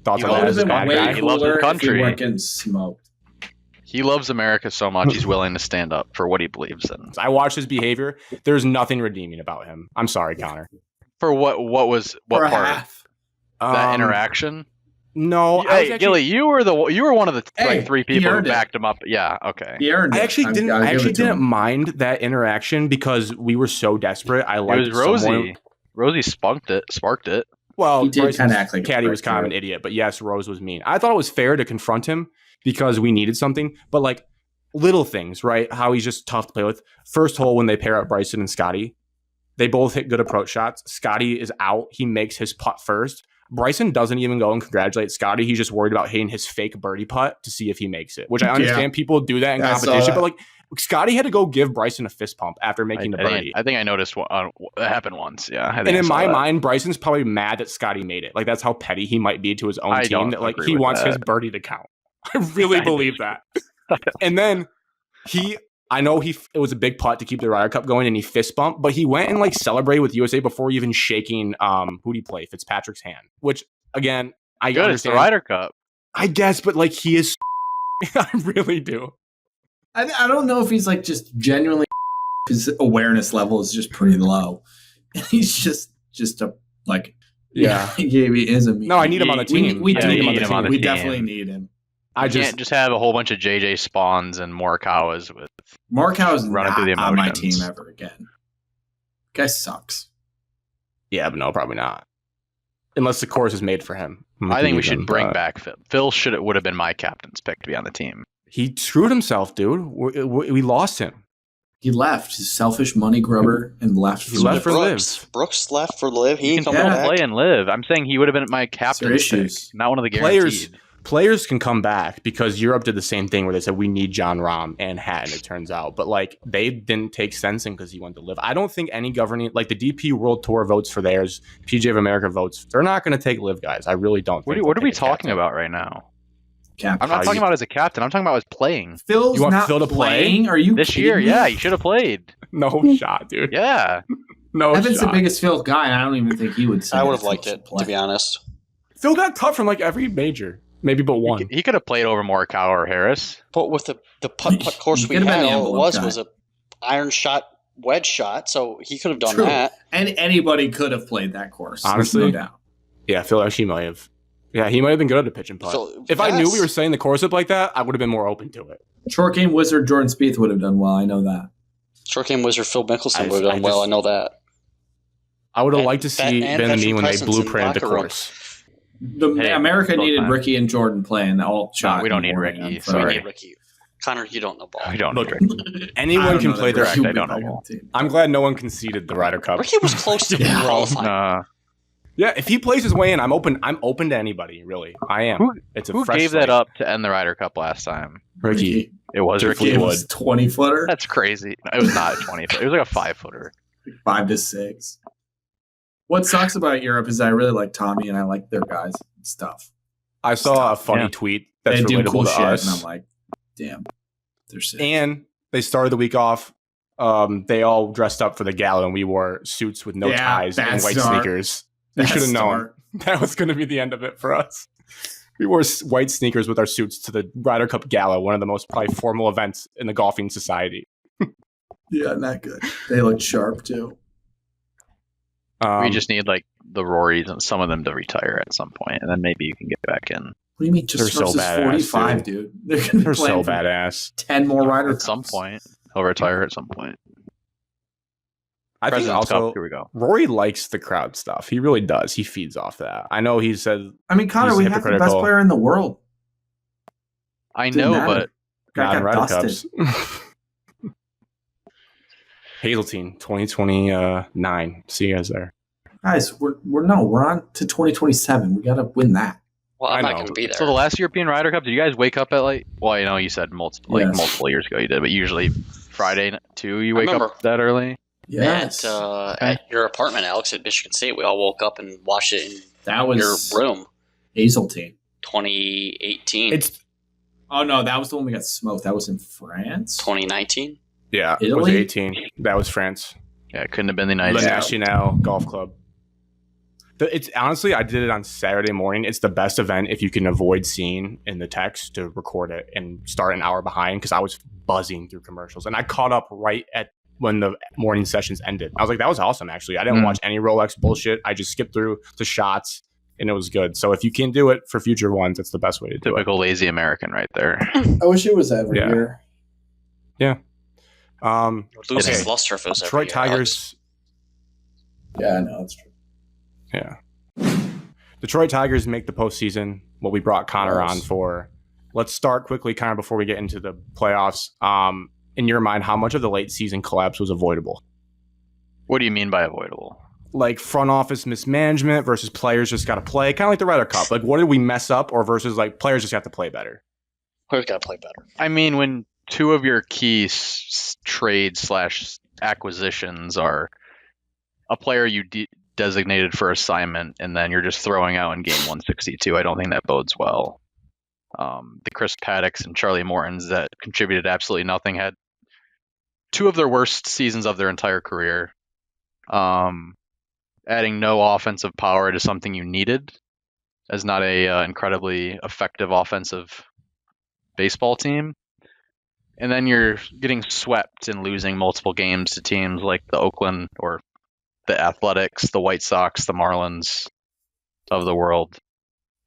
on that? He loves his country. He weren't getting smoked. He loves America so much. He's willing to stand up for what he believes in. I watched his behavior. There's nothing redeeming about him. I'm sorry, Connor. For what part? Half. That interaction. No, hey, Gilly, you were one of the three people who backed him up. Yeah, okay. I actually didn't mind that interaction because we were so desperate. I liked it. Was Rosie. Rosie sparked it. Well, he did kind of act like Caddy was kind of an idiot, but yes, Rose was mean. I thought it was fair to confront him because we needed something, but like little things, right? How he's just tough to play with. First hole when they pair up Bryson and Scotty, they both hit good approach shots. Scotty is out. He makes his putt first. Bryson doesn't even go and congratulate Scotty. He's just worried about hitting his fake birdie putt to see if he makes it, which I understand people do that in competition, but like Scotty had to go give Bryson a fist pump after making the birdie. I think I noticed that happened once. Yeah. And in my mind, Bryson's probably mad that Scotty made it. Like that's how petty he might be to his own team that like he wants his birdie to count. I really believe that. And then I know it was a big putt to keep the Ryder Cup going and he fist bumped, but he went and like celebrated with USA before even shaking who'd he play? Fitzpatrick's hand. Which again, I understand. It's the Ryder Cup. I guess, but like he is I really do. I don't know if he's like just genuinely his awareness level is just pretty low. He's just a like he is a No, I need him on the team. We need him on the team. We definitely need him. I can't just have a whole bunch of JJ Spawns and Morikawas with Morikawa's running not through the emotions. On my team ever again. Guy sucks. Yeah, but no, probably not. Unless the course is made for him. I think we should bring back Phil. Phil would have been my captain's pick to be on the team. He screwed himself, dude. We lost him. He left. He's a selfish money grubber and left. He left for Liv. Brooks left for Liv. He can play and live. I'm saying he would have been my captain's pick, not one of the guaranteed. Players can come back because Europe did the same thing where they said we need John Rahm and Hatton, it turns out. But like they didn't take Stenson because he went to Live. I don't think any governing, like the DP World Tour votes for theirs, PGA of America votes. They're not going to take Live guys. I really don't. What are we talking about right now? I'm not talking about as a captain. I'm talking about as playing. Phil's not Phil to play? Are you this year? Me? Yeah, you should have played. No shot, dude. Yeah. No Evan's shot. the biggest Phil guy, and I don't even think he would say I would have liked it, to be honest. Phil got tough from like every major. Maybe but one. He could have played over Morikawa or Harris. But with the putt course we had, all it was a iron shot wedge shot, so he could have done True. that. And anybody could have played that course. Honestly, no doubt. Yeah, I feel like he might have. Yeah, he might have been good at the pitch and putt. So, if I knew yes. we were setting the course up like that, I would have been more open to it. Short game wizard Jordan Spieth would have done well. I know that. Short game wizard Phil Mickelson I- would have done I well. just- I know that. I would have And liked to see vet- and Ben and me veteran when they presence in blueprinted the locker room. course. America both needed times. Ricky and Jordan playing all shot. we don't in the need morning Ricky, on sorry. We Friday. need Ricky. Connor, you don't know ball. I don't know. Look, Ricky. anyone I don't can know play that their. Ricky would I be don't know back on ball. the team. I'm glad no one conceded the Ryder Cup. Ricky was close to being Yeah. qualified. Yeah, if he plays his way in, I'm open. I'm open to anybody. Really, I am. It's a Who fresh gave slate. that up to end the Ryder Cup last time? Ricky. It was Sure, Ricky. It was 20-footer, That's crazy. It was not a 20. It was like a 5-footer. 5 to 6. What sucks about Europe is I really like Tommy and I like their guys and stuff. I saw a funny Yeah. tweet that's They do relatable cool to shit, us, and I'm like, damn, they're sick. and they started the week off. They all dressed up for the gala, and we wore suits with no Yeah, ties and bad white start. sneakers. We Bad should have known start. that was going to be the end of it for us. We wore white sneakers with our suits to the Ryder Cup Gala, one of the most probably formal events in the golfing society. Yeah, not good. They look sharp too. We just need like the Rorys and some of them to retire at some point, and then maybe you can get back in What do you mean? Just They're so versus badass, 45, dude. They're gonna be they're playing so badass. 10 more Ryder at some Cups. point. He'll retire at some point. I think President's also Cup, here we go. Rory likes the crowd stuff. He really does. He feeds off that. I know he said I mean, Connor, He's we have the best hypocritical. player in the world. I Didn't know, matter. but Guy not in got Ryder dusted. Cups. Hazeltine 2029. See you guys there. Guys, we're on to 2027. We got to win that. Well, I I'm not know. going to be there. so the last European Ryder Cup, did you guys wake up at like? Well, I know you said multiple Yes. multiple years ago you did, but usually Friday too. You I wake remember. up that early? Yes. At your apartment, Alex, at Michigan State, we all woke up and watched it in That your was room. Hazeltine. 2018, It's Oh, no, that was the one we got smoked. That was in France. 2019. yeah. It was Italy? 18. That was France. Yeah, it couldn't have been the Le United States. National Golf Club. It's honestly, I did it on Saturday morning. It's the best event if you can avoid seeing in the text to record it and start an hour behind because I was buzzing through commercials and I caught up right at when the morning sessions ended. I was like, that was awesome. Actually, I didn't watch any Rolex bullshit. I just skipped through the shots and it was good. So if you can do it for future ones, it's the best way to do it. Typical lazy American right there. I wish it was every Yeah. year. Lose Okay. its luster if it was every Detroit year, Tigers. Yeah, I know. That's true. Yeah. Detroit Tigers make the postseason. What we brought Connor Nice. on for. Let's start quickly, Connor, before we get into the playoffs. In your mind, how much of the late season collapse was avoidable? What do you mean by avoidable? Like front office mismanagement versus players just got to play, kind of like the Ryder Cup. Like, what did we mess up, or versus like players just have to play better? We've got to play better. I mean, when two of your key trades / acquisitions are a player you designated for assignment, and then you're just throwing out in game 162, I don't think that bodes well. The Chris Paddocks and Charlie Mortons that contributed absolutely nothing had two of their worst seasons of their entire career. Adding no offensive power to something you needed as not a incredibly effective offensive baseball team. And then you're getting swept and losing multiple games to teams like the Oakland or the Athletics, the White Sox, the Marlins of the world.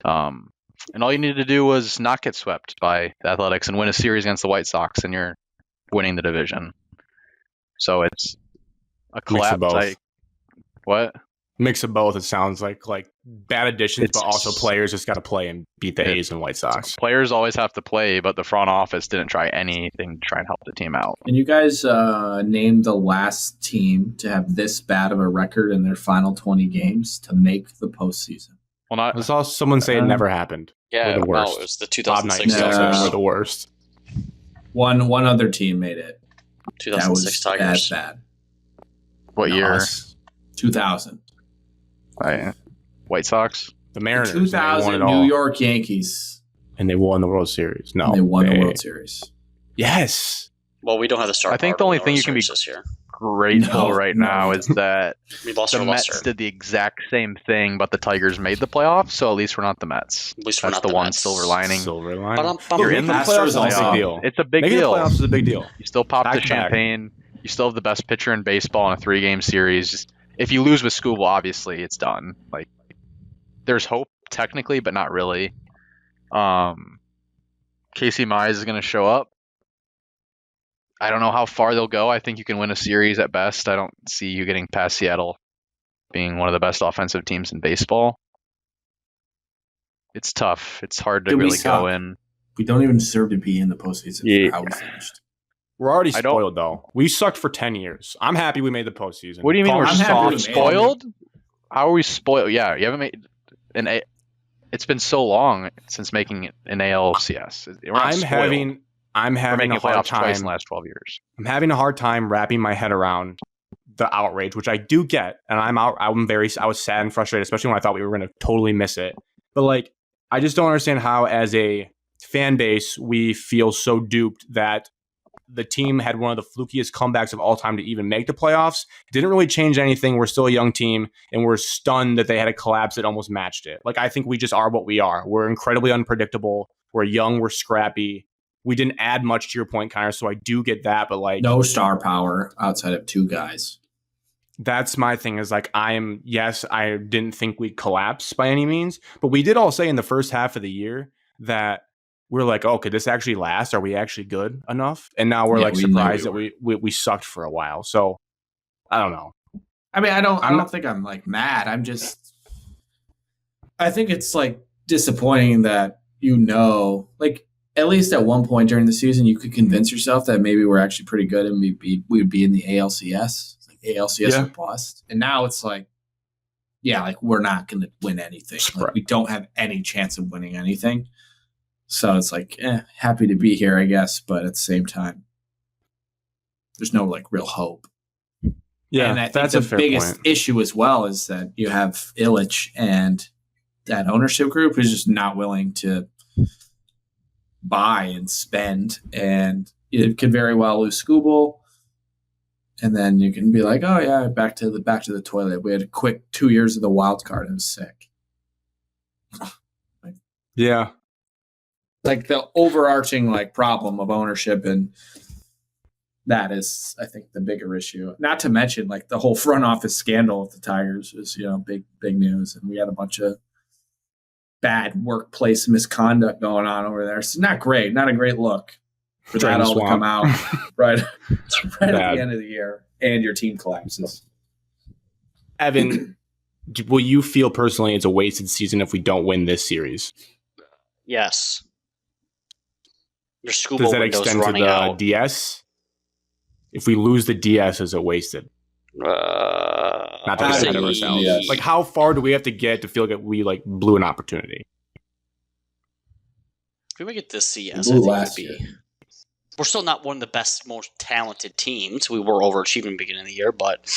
And all you needed to do was not get swept by the Athletics and win a series against the White Sox, and you're winning the division. So it's a Mix of collapse. both. What? Mix of both. It sounds like bad additions, but It's- also players just got to play and beat the A's and White Sox. Players always have to play, but the front office didn't try anything to try and help the team out. Can you guys name the last team to have this bad of a record in their final 20 games to make the postseason? Well, I not saw someone say it never happened. Yeah, We're the well, worst. it was the Bob Knight 2006 said No. we're the worst. One other team made it. That 2006 was Tigers. bad. what year? Us. 2000. White Sox. The Mariners. and they won 2000 it all. New York Yankees. And they won the World Series. No, And they won the World Series. Yes. Well, we don't have the star. I think power the only to thing win you can be Series this year. Grateful right No. now is that We lost the our Mets luster. did the exact same thing, but the Tigers made the playoffs, so at least we're not the Mets. At least we're That's not the one Mets. silver lining. Silver line. Ba-dum-bum. You're in the Making playoffs is a big also. deal. It's a big Making deal. the playoffs is a big deal. You still pop the Back to back. champagne. You still have the best pitcher in baseball in a 3-game series. If you lose with Skubal, obviously it's done. Like, there's hope technically, but not really. Casey Mize is going to show up. I don't know how far they'll go. I think you can win a series at best. I don't see you getting past Seattle being one of the best offensive teams in baseball. It's tough. It's hard to really go in. We don't even deserve to be in the postseason for how we finished. We're already spoiled, though. We sucked for 10 years. I'm happy we made the postseason. What do you mean we're spoiled? How are we spoiled? Yeah, you haven't made an A. It's been so long since making an ALCS. I'm having a hard time twice in the last 12 years. I'm having a hard time wrapping my head around the outrage, which I do get, and I was sad and frustrated, especially when I thought we were going to totally miss it. But like, I just don't understand how, as a fan base, we feel so duped that the team had one of the flukiest comebacks of all time to even make the playoffs. It didn't really change anything. We're still a young team, and we're stunned that they had a collapse that almost matched it. Like, I think we just are what we are. We're incredibly unpredictable. We're young. We're scrappy. We didn't add much to your point, Connor, so I do get that. But like, no star power outside of 2 guys. That's my thing, is like, I didn't think we'd collapse by any means, but we did all say in the first half of the year that we're like, oh, could this actually last? Are we actually good enough? And now we're surprised that we sucked for a while. So I don't know. I mean, I don't think I'm like mad. I think it's like disappointing that, like, at least at one point during the season, you could convince yourself that maybe we're actually pretty good and we would be in the ALCS. ALCS or bust. And now it's like, like, we're not going to win anything. Like, we don't have any chance of winning anything. So it's like, happy to be here, I guess. But at the same time, there's no like real hope. Yeah, and I think the biggest issue as well is that you have Illich and that ownership group who's just not willing to buy and spend. And it could very well lose Skubal. And then you can be like, oh yeah, back to the toilet. We had a quick 2 years of the wild card. It was sick. Yeah. Like, the overarching like problem of ownership, and that is, I think, the bigger issue. Not to mention like the whole front office scandal with the Tigers is, big news. And we had a bunch of bad workplace misconduct going on over there. It's not great, not a great look. For that all to come out right at the end of the year, and your team collapses. Evan, will you feel personally it's a wasted season if we don't win this series? Yes. Your Skubal Does that window's extend to running the out. DS? If we lose the DS, is it wasted? Not that we ourselves. Yes. Like, how far do we have to get to feel like we like blew an opportunity? If we make it this CS, I think it would be. We're still not one of the best, most talented teams. We were overachieving at the beginning of the year, but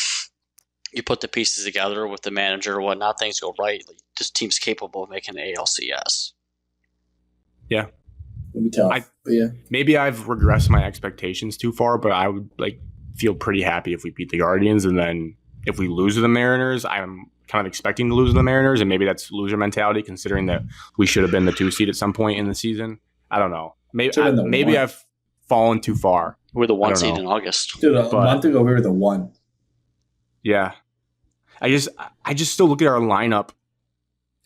you put the pieces together with the manager and whatnot, things go right. Like, this team's capable of making an ALCS. Yeah. It'll be tough. Maybe I've regressed my expectations too far, but I would like feel pretty happy if we beat the Guardians, and then if we lose to the Mariners, I'm kind of expecting to lose to the Mariners, and maybe that's loser mentality considering that we should have been the 2 seed at some point in the season. I don't know. Maybe I've fallen too far. We're the 1 seed in August. Dude, a month ago we were the 1. Yeah. I just still look at our lineup.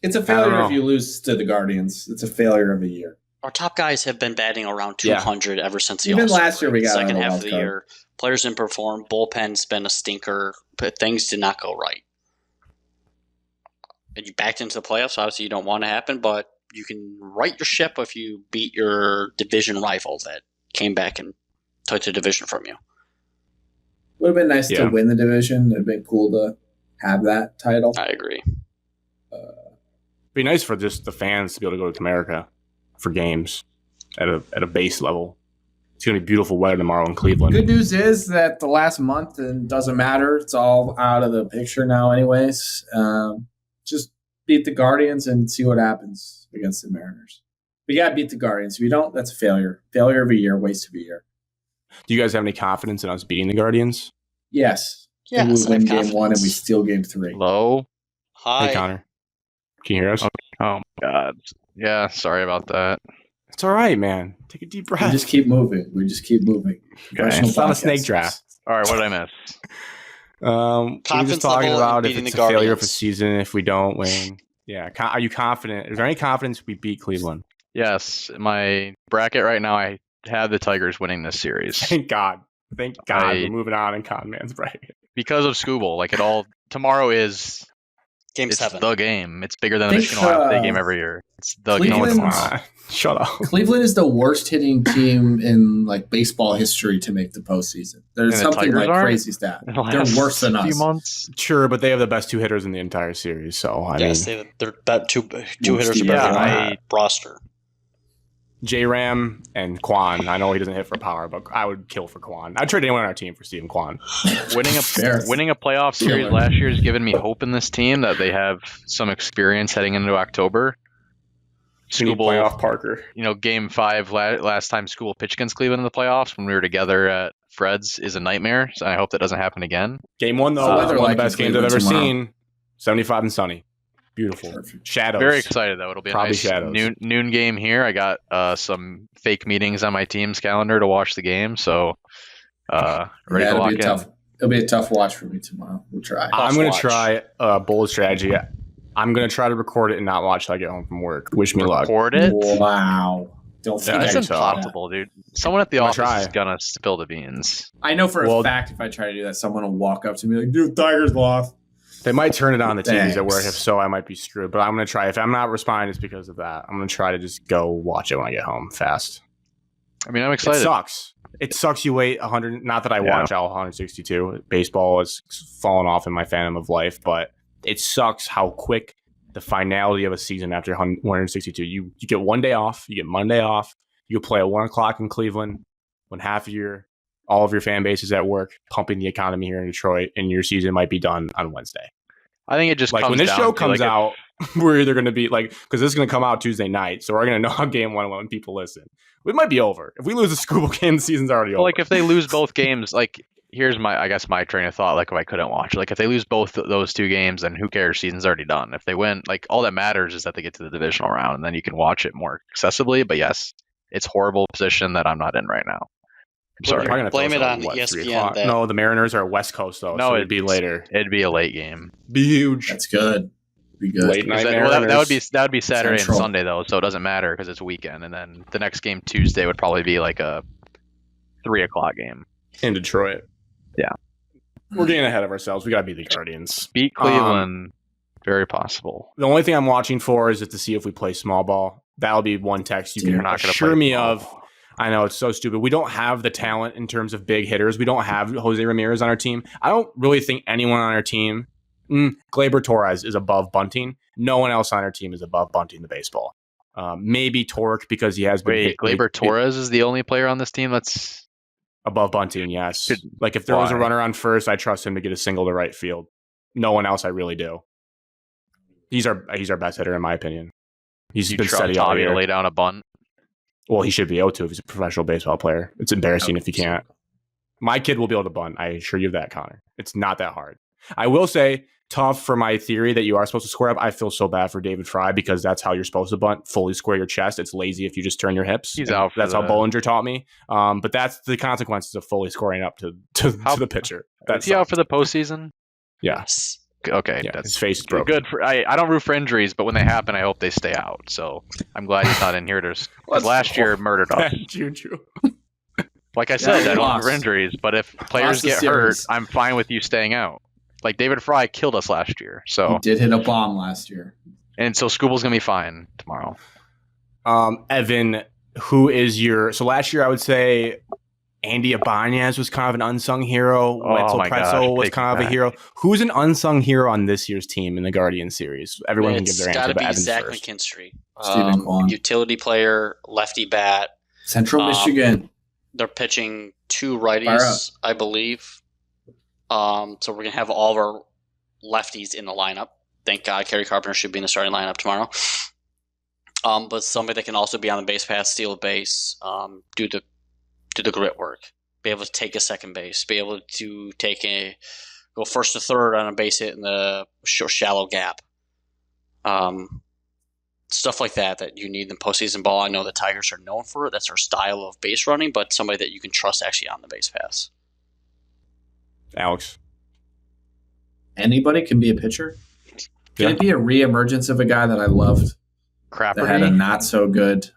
It's a failure if you lose to the Guardians. It's a failure of a year. Our top guys have been batting around 200 ever since the Even last year we got second half of the year. Players didn't perform. Bullpen's been a stinker, but things did not go right. And you backed into the playoffs. Obviously, you don't want to happen, but you can right your ship if you beat your division rival that came back and took the division from you. Would have been nice to win the division. It'd have been cool to have that title. I agree. It'd be nice for just the fans to be able to go to Comerica for games at a base level. It's going to be beautiful weather tomorrow in Cleveland. Good news is that the last month, it doesn't matter. It's all out of the picture now anyways. Just beat the Guardians and see what happens against the Mariners. We got to beat the Guardians. If you don't, that's a failure. Failure of a year, waste of a year. Do you guys have any confidence in us beating the Guardians? Yes. Yes, we win game 1 and we steal game 3. Hello? Hi. Hey, Connor. Can you hear us? Oh, my God. Yeah, sorry about that. It's all right, man. Take a deep breath. We just keep moving. Okay. It's not a snake draft. All right, what did I miss? We're Confidence just talking level about in if beating it's the a failure of a Guardians. season if we don't win. Yeah, are you confident? Is there any confidence we beat Cleveland? Yes, my bracket right now, I have the Tigers winning this series. Thank God. We're moving on in Conman's bracket. Because of Scooble. Like, tomorrow is Game it's 7. the game. It's bigger than the Think, Michigan Ohio State game every year. It's the Cleveland- game tomorrow. Shut up. Cleveland is the worst hitting team in like baseball history to make the postseason. There's And the something Tigers like aren't? crazy stat. In the They're last worse than few us. months. Sure, but they have the best 2 hitters in the entire series. So I mean, They're about two hitters Steve, are better yeah, than roster. J-Ram and Quan. I know he doesn't hit for power, but I would kill for Quan. I'd trade anyone on our team for Steven Quan. Winning a playoff series last year has given me hope in this team that they have some experience heading into October. Playoff Parker. Game 5 last time School pitched against Cleveland in the playoffs when we were together at Fred's is a nightmare. So I hope that doesn't happen again. Game 1 though, weather one like of the best in games I've ever Cleveland seen. 75 and sunny. Beautiful. Perfect. Shadows. Very excited though. It'll be a Probably nice shadows. noon game here. I got some fake meetings on my team's calendar to watch the game. So ready to lock in. It'll be a tough watch for me tomorrow. We'll try. I'm going to try a bold strategy. I'm going to try to record it and not watch till I get home from work. Wish me luck. Record it? Wow. Don't Yeah, think That's I impossible, dude. Someone at the I'm office gonna is try. gonna spill the beans. I know for a fact if I try to do that, someone will walk up to me like, dude, Tigers lost. They might turn it on the TVs at work. Thanks. If so, I might be screwed. But I'm going to try. If I'm not responding, it's because of that. I'm going to try to just go watch it when I get home fast. I mean, I'm excited. It sucks. It sucks you wait 100. Not that I watch all 162. Baseball has fallen off in my fandom of life, but it sucks how quick the finality of a season after 162. You get one day off. You get Monday off. You play at 1 o'clock in Cleveland when all of your fan base is at work, pumping the economy here in Detroit, and your season might be done on Wednesday. I think it just Like comes when this down show to, comes like, out, we're either going to be like, because this is going to come out Tuesday night, so we're going to know how game 1 went when people listen. It might be over. If we lose a Scooble game, the season's already over. Like if they lose both games, like here's my train of thought. Like if I couldn't watch, like if they lose both those 2 games, then who cares? Season's already done. If they win, like all that matters is that they get to the divisional round, and then you can watch it more accessibly. But yes, it's horrible position that I'm not in right now. I'm sorry. Probably gonna Blame throw it us on at, 3 ESPN o'clock? that- No, the Mariners are West Coast though, No, so it'd be later. It'd be a late game. Be huge. That's good. Be good. Late night That Mariners. would be Saturday Central. and Sunday though, so it doesn't matter because it's a weekend. And then the next game Tuesday would probably be like a 3 o'clock game. in Detroit. Yeah. We're getting ahead of ourselves. We got to beat the Guardians. Beat Cleveland, very possible. The only thing I'm watching for is to see if we play small ball. That'll be one text you Dude, can we're not gonna assure play me small of. ball. I know it's so stupid. We don't have the talent in terms of big hitters. We don't have Jose Ramirez on our team. I don't really think anyone on our team, Gleyber Torres is above bunting. No one else on our team is above bunting the baseball. Maybe Torque because he has been Wait, Gleyber Torres is the only player on this team that's above bunting. Yes, Good. like if there was a Why? runner on first, I trust him to get a single to right field. No one else, I really do. He's our best hitter in my opinion. He's you been trust steady all Tommy to year. lay down a bunt. Well, he should be able to if he's a professional baseball player. It's embarrassing if he can't. My kid will be able to bunt. I assure you of that, Connor. It's not that hard. I will say, tough for my theory that you are supposed to square up. I feel so bad for David Fry because that's how you're supposed to bunt. Fully square your chest. It's lazy if you just turn your hips. He's And out for That's how the- Bollinger taught me. But that's the consequences of fully scoring up to the pitcher. Is he out for the postseason? Yeah. Yes. Okay, Yeah, that's his face is broken. good. I don't root for injuries, but when they happen, I hope they stay out. So I'm glad he's not in here. Because last year murdered us. Juju. Like I said, we I don't lost. root for injuries, but if players Lost the get hurt, series. I'm fine with you staying out. Like David Fry killed us last year, He so did hit a bomb last year. and so Scooble's gonna be fine tomorrow. Evan, who is your... So last year, I would say Andy Ibanez was kind of an unsung hero. Wetzel my Pretzel gosh, was take kind of it a back. hero. Who's an unsung hero on this year's team in the Guardian series? Everyone can give It's their got answer, to but be Evan Zach first. McKinstry. Stephen Kwan. Utility player, lefty bat. Central Michigan. They're pitching 2 Fire righties, I believe. So we're going to have all of our lefties in the lineup. Thank God Kerry Carpenter should be in the starting lineup tomorrow. But somebody that can also be on the base path, steal a base, do the grit work, be able to take a second base, be able to go first to third on a base hit in the shallow gap. Stuff like that you need in postseason ball. I know the Tigers are known for it. That's our style of base running, but somebody that you can trust actually on the base pass. Alex. Anybody can be a pitcher. Can Yeah. it be a reemergence of a guy that I loved that had a Crapperty. not so good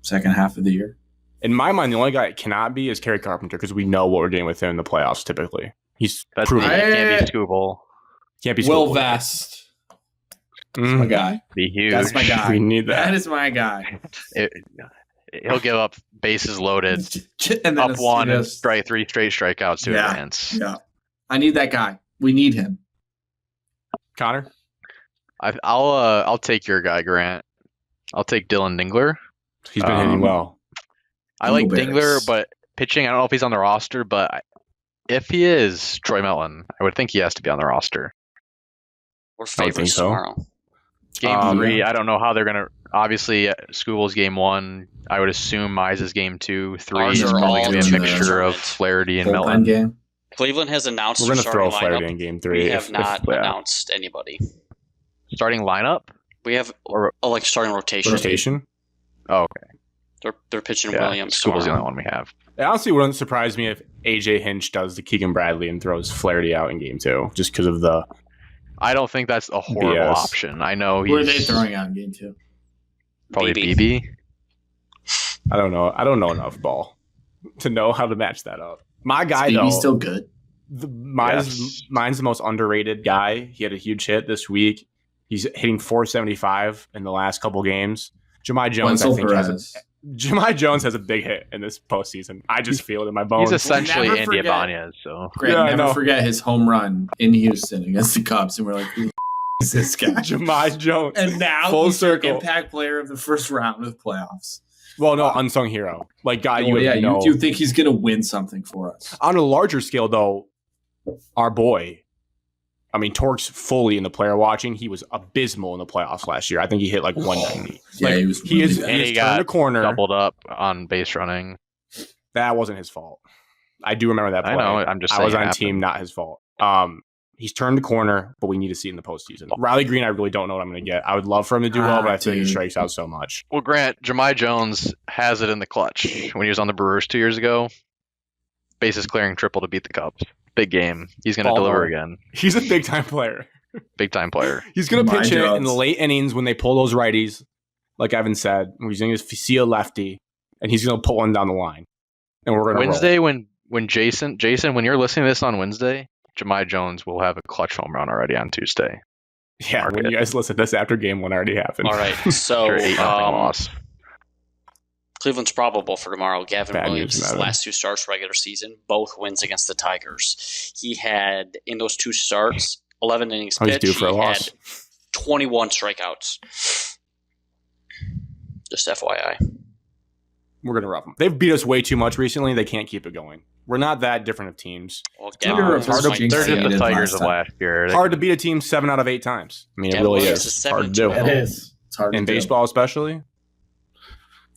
second half of the year? In my mind, the only guy it cannot be is Kerry Carpenter because we know what we're getting with him in the playoffs typically. He's That's proven it. it. Can't be Scooble. Can't be Will Scooble. Vest. That's Mm. my guy. Be huge. That's my guy. We need that. That is my guy. He'll give up bases loaded, And then up it's one, and just- strike 3 straight strikeouts to Yeah. advance. Yeah. I need that guy. We need him. Connor? I'll take your guy, Grant. I'll take Dylan Dingler. He's been hitting well. I like Dingleberries. Dingler, but pitching, I don't know if he's on the roster, but if he is, Troy Melton, I would think he has to be on the roster. We're I would think favorites so. tomorrow. Game 3, I don't know how they're going to. Obviously, Scooble's game 1. I would assume Mize is game 2. 3 Ours is are probably all going to be a to be mixture of determined. Flaherty and Bullpen Melton. game. Cleveland has announced We're their going to throw starting Flaherty lineup. in game 3. We have not yeah. announced anybody. Starting lineup? We have Or like starting rotation. rotation. Oh, okay. They're pitching Yeah, Williams. Scooble's the tomorrow. only one we have. It honestly wouldn't surprise me if AJ Hinch does the Keegan Bradley and throws Flaherty out in game 2 just because of the. I don't think that's a horrible BS. option. I know Who are they he's throwing out in game 2? probably BB. BB. I don't know. I don't know enough ball to know how to match that up. My guy, Is though. BB still good? Mine's the most underrated guy. He had a huge hit this week. He's hitting 475 in the last couple games. Jahmai Jones, Wenzel I think, Perez. Jahmai Jones has a big hit in this postseason. I just feel it in my bones. He's essentially Never Andy forget. Ibanez, so Greg, Yeah, I never know. forget his home run in Houston against the Cubs, and we're like, who the is this guy? Jahmai Jones. And now Full he's circle. an impact player of the first round of the playoffs. Well, no, unsung hero. Like, guy, Oh, yeah, know. you think he's going to win something for us? On a larger scale, though, our boy, I mean, Torque's fully in the player watching. He was abysmal in the playoffs last year. I think he hit like 190. Yeah, Like, he was. He is really And he bad. he has turned got a corner. doubled up on base running. That wasn't his fault. I do remember that play. I know. I'm just saying I was it on happened. team, not his fault. He's turned the corner, but we need to see it in the postseason. Riley Green, I really don't know what I'm going to get. I would love for him to do well, but I feel like he dude. strikes out so much. Well, Grant, Jahmai Jones has it in the clutch. When he was on the Brewers 2 years ago, bases clearing triple to beat the Cubs. Big game. He's going to Ball deliver boy. again. He's a big time player. Big time player. He's going to My pitch it in Jones. the late innings when they pull those righties, like Evan said. He's going to see a lefty, and he's going to put one down the line. And we're going to Wednesday, when Jason, when you're listening to this on Wednesday, Jahmai Jones will have a clutch home run already on Tuesday. Yeah, Mark when it. you guys listen to this after game 1 already happened. All right, so After 8-0 loss. Cleveland's probable for tomorrow. Gavin Bad news, Williams' Evan. last 2 starts regular season, both wins against the Tigers. He had in those 2 starts 11 innings He's pitched. due for a He loss. had 21 strikeouts. Just FYI. We're going to rough them. They've beat us way too much recently. They can't keep it going. We're not that different of teams. Well, Peter Gavin Reverse Williams hard might- to- They're jinx just it the Tigers last of time. last year. Hard to beat a team 7 out of 8 times. I mean, it Gavin really Williams is. is Hard to 7-2. do. It is. It's hard In to do. baseball, especially.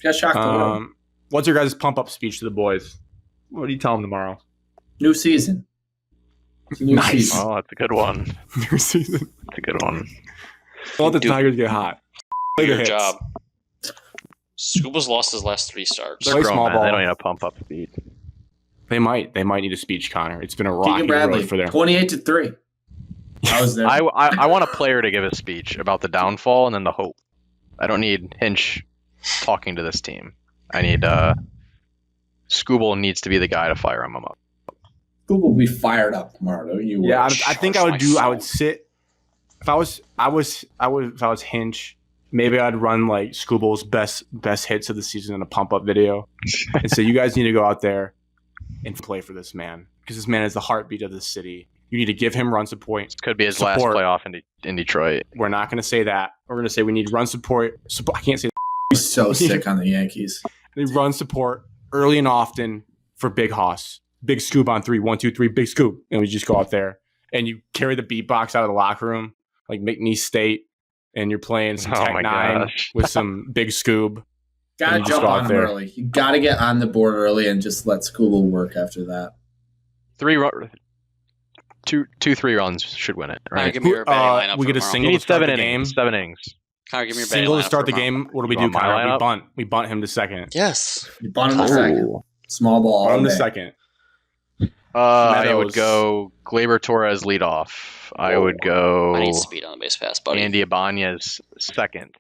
Got shocked the world. What's your guys' pump up speech to the boys? What do you tell them tomorrow? New season. It's a new Nice. season. Oh, that's a good one. New season. That's a good one. Don't let the Dude. Tigers get hot. Play the Your hits. job. Scuba's lost his last 3 starts. They're Play grown small men. ball. They don't need a pump up speed. They might need a speech, Connor. It's been a rocky Keegan Bradley, road for them. 28-3. I was there. I want a player to give a speech about the downfall and then the hope. I don't need Hinch talking to this team. I need Scooble needs to be the guy to fire him up. Google will be fired up tomorrow. Don't you? Yeah, worry. I think I would do. I would sit. If I was Hinch, maybe I'd run like Scooble's best hits of the season in a pump up video, and say, "You guys need to go out there and play for this man because this man is the heartbeat of this city. You need to give him run support. Could be his Support. last playoff in Detroit. We're not going to say that. We're going to say we need run support. I can't say He's so sick on the Yankees. we need run support early and often for Big Hoss. Big scoop on 3, 1, 2, 3, big scoop, and we just go out there and you carry the beatbox out of the locker room like McNeese State, and you're playing some Oh Tech my 9 gosh. with some big scoob. Got to And just jump go out on him there. early. You got to get on the board early and just let Scooble work after that. 3 runs should win it, Connor, right? give me your batting lineup we for get a tomorrow. single You to need start 7 the innings. game. 7 innings. Connor, give me your batting Single to lineup start for the tomorrow. game. What do we You do, want my Connor? lineup? We bunt him to second. Yes. You bunt him to second. Small ball. Bunt all him to day. second. I would Meadows. go Gleyber Torres leadoff. I would go I need speed on the base pass, buddy. Andy Ibanez second.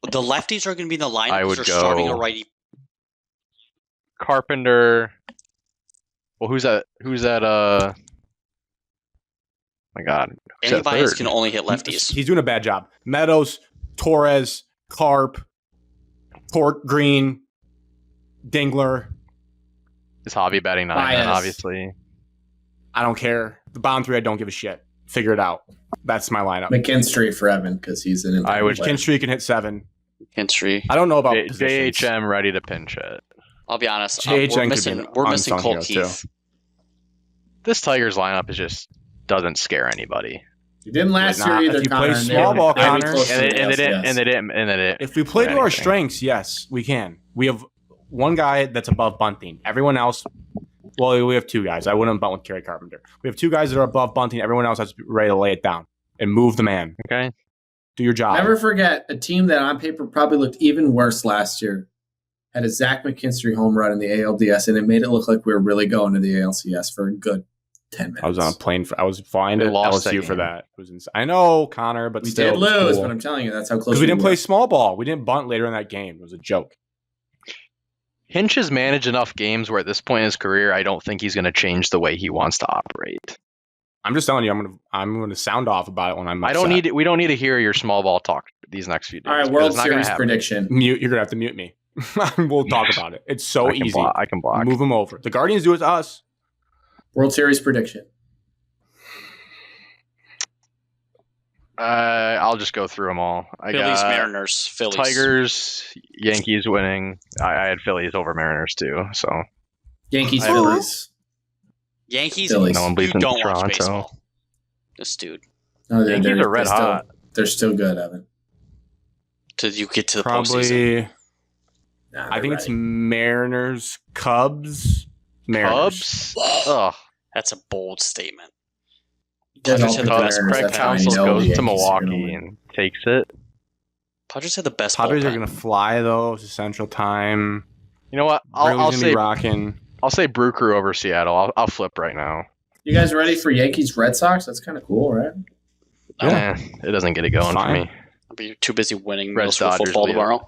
The lefties are going to be in the lineup I would because they're starting a go- righty. Carpenter. Well, who's that? My God. Who's at Anybody third? can only hit lefties. He's doing a bad job. Meadows, Torres, Carp, Green, Dingler. Is Javi batting 9? Bias. Then obviously. I don't care. The bottom three, I don't give a shit. Figure it out. That's my lineup. McKinstry for Evan because he's an I would- Kinstry can hit 7. Kinstry. I don't know about positions. JHM ready to pinch it. I'll be honest. JHN We're could be missing an Cole unsung hero, Keith. This Tigers lineup is just doesn't scare anybody. You didn't last Nah, year either, if you play Connor. small ball, Connor, And they didn't. If we play to our anything. strengths, yes, we can. We have one guy that's above bunting. Everyone else, well, we have 2 guys. I wouldn't bunt with Kerry Carpenter. We have 2 guys that are above bunting. Everyone else has to be ready to lay it down and move the man. Okay. Do your job. Never forget a team that on paper probably looked even worse last year had a Zach McKinstry home run in the ALDS, and it made it look like we were really going to the ALCS for a good 10 minutes. I was on a plane. I was flying to We lost LSU that for game. that. It was insane. I know, Connor, but We still, did lose, cool. but I'm telling you, that's how close Because we didn't were. play small ball. We didn't bunt later in that game. It was a joke. Hinch has managed enough games where at this point in his career, I don't think he's going to change the way he wants to operate. I'm just telling you, I'm gonna sound off about it when I'm. I don't upset. need. We don't need to hear your small ball talk these next few days. All right, because World it's not gonna Series happen. prediction. Mute. You're gonna have to mute me. We'll talk about it. It's so I can easy. block. I can block. Move them over. The Guardians do it to us. World Series prediction. I'll just go through them all. I Phillies, got Mariners, Phillies. Tigers, Yankees winning. I had Phillies over Mariners too. So Yankees, I- Phillies. Yankees. Phillies. no one You believes in don't watch Toronto. baseball. This dude. No, Yankees are red hot. They're still good, Evan. Till you get to the postseason. Probably. Nah, I think they're it's ready. Mariners, Cubs, Mariners. Cubs. Ugh. That's a bold statement. Guys Padres all had pick the the best. Mariners. Craig That's how I Counsell know the goes to Yankees are gonna Milwaukee win. and takes it. Padres had the best. Padres are bullpen. gonna fly though. It's Central Time. You know what? Brewers I'll gonna say be rocking. I'll say Brew Crew over Seattle. I'll flip right now. You guys ready for Yankees Red Sox? That's kind of cool, right? Yeah. It doesn't get it going for Fine. me. I'll be too busy winning Red Middle School Dodgers football lead. tomorrow.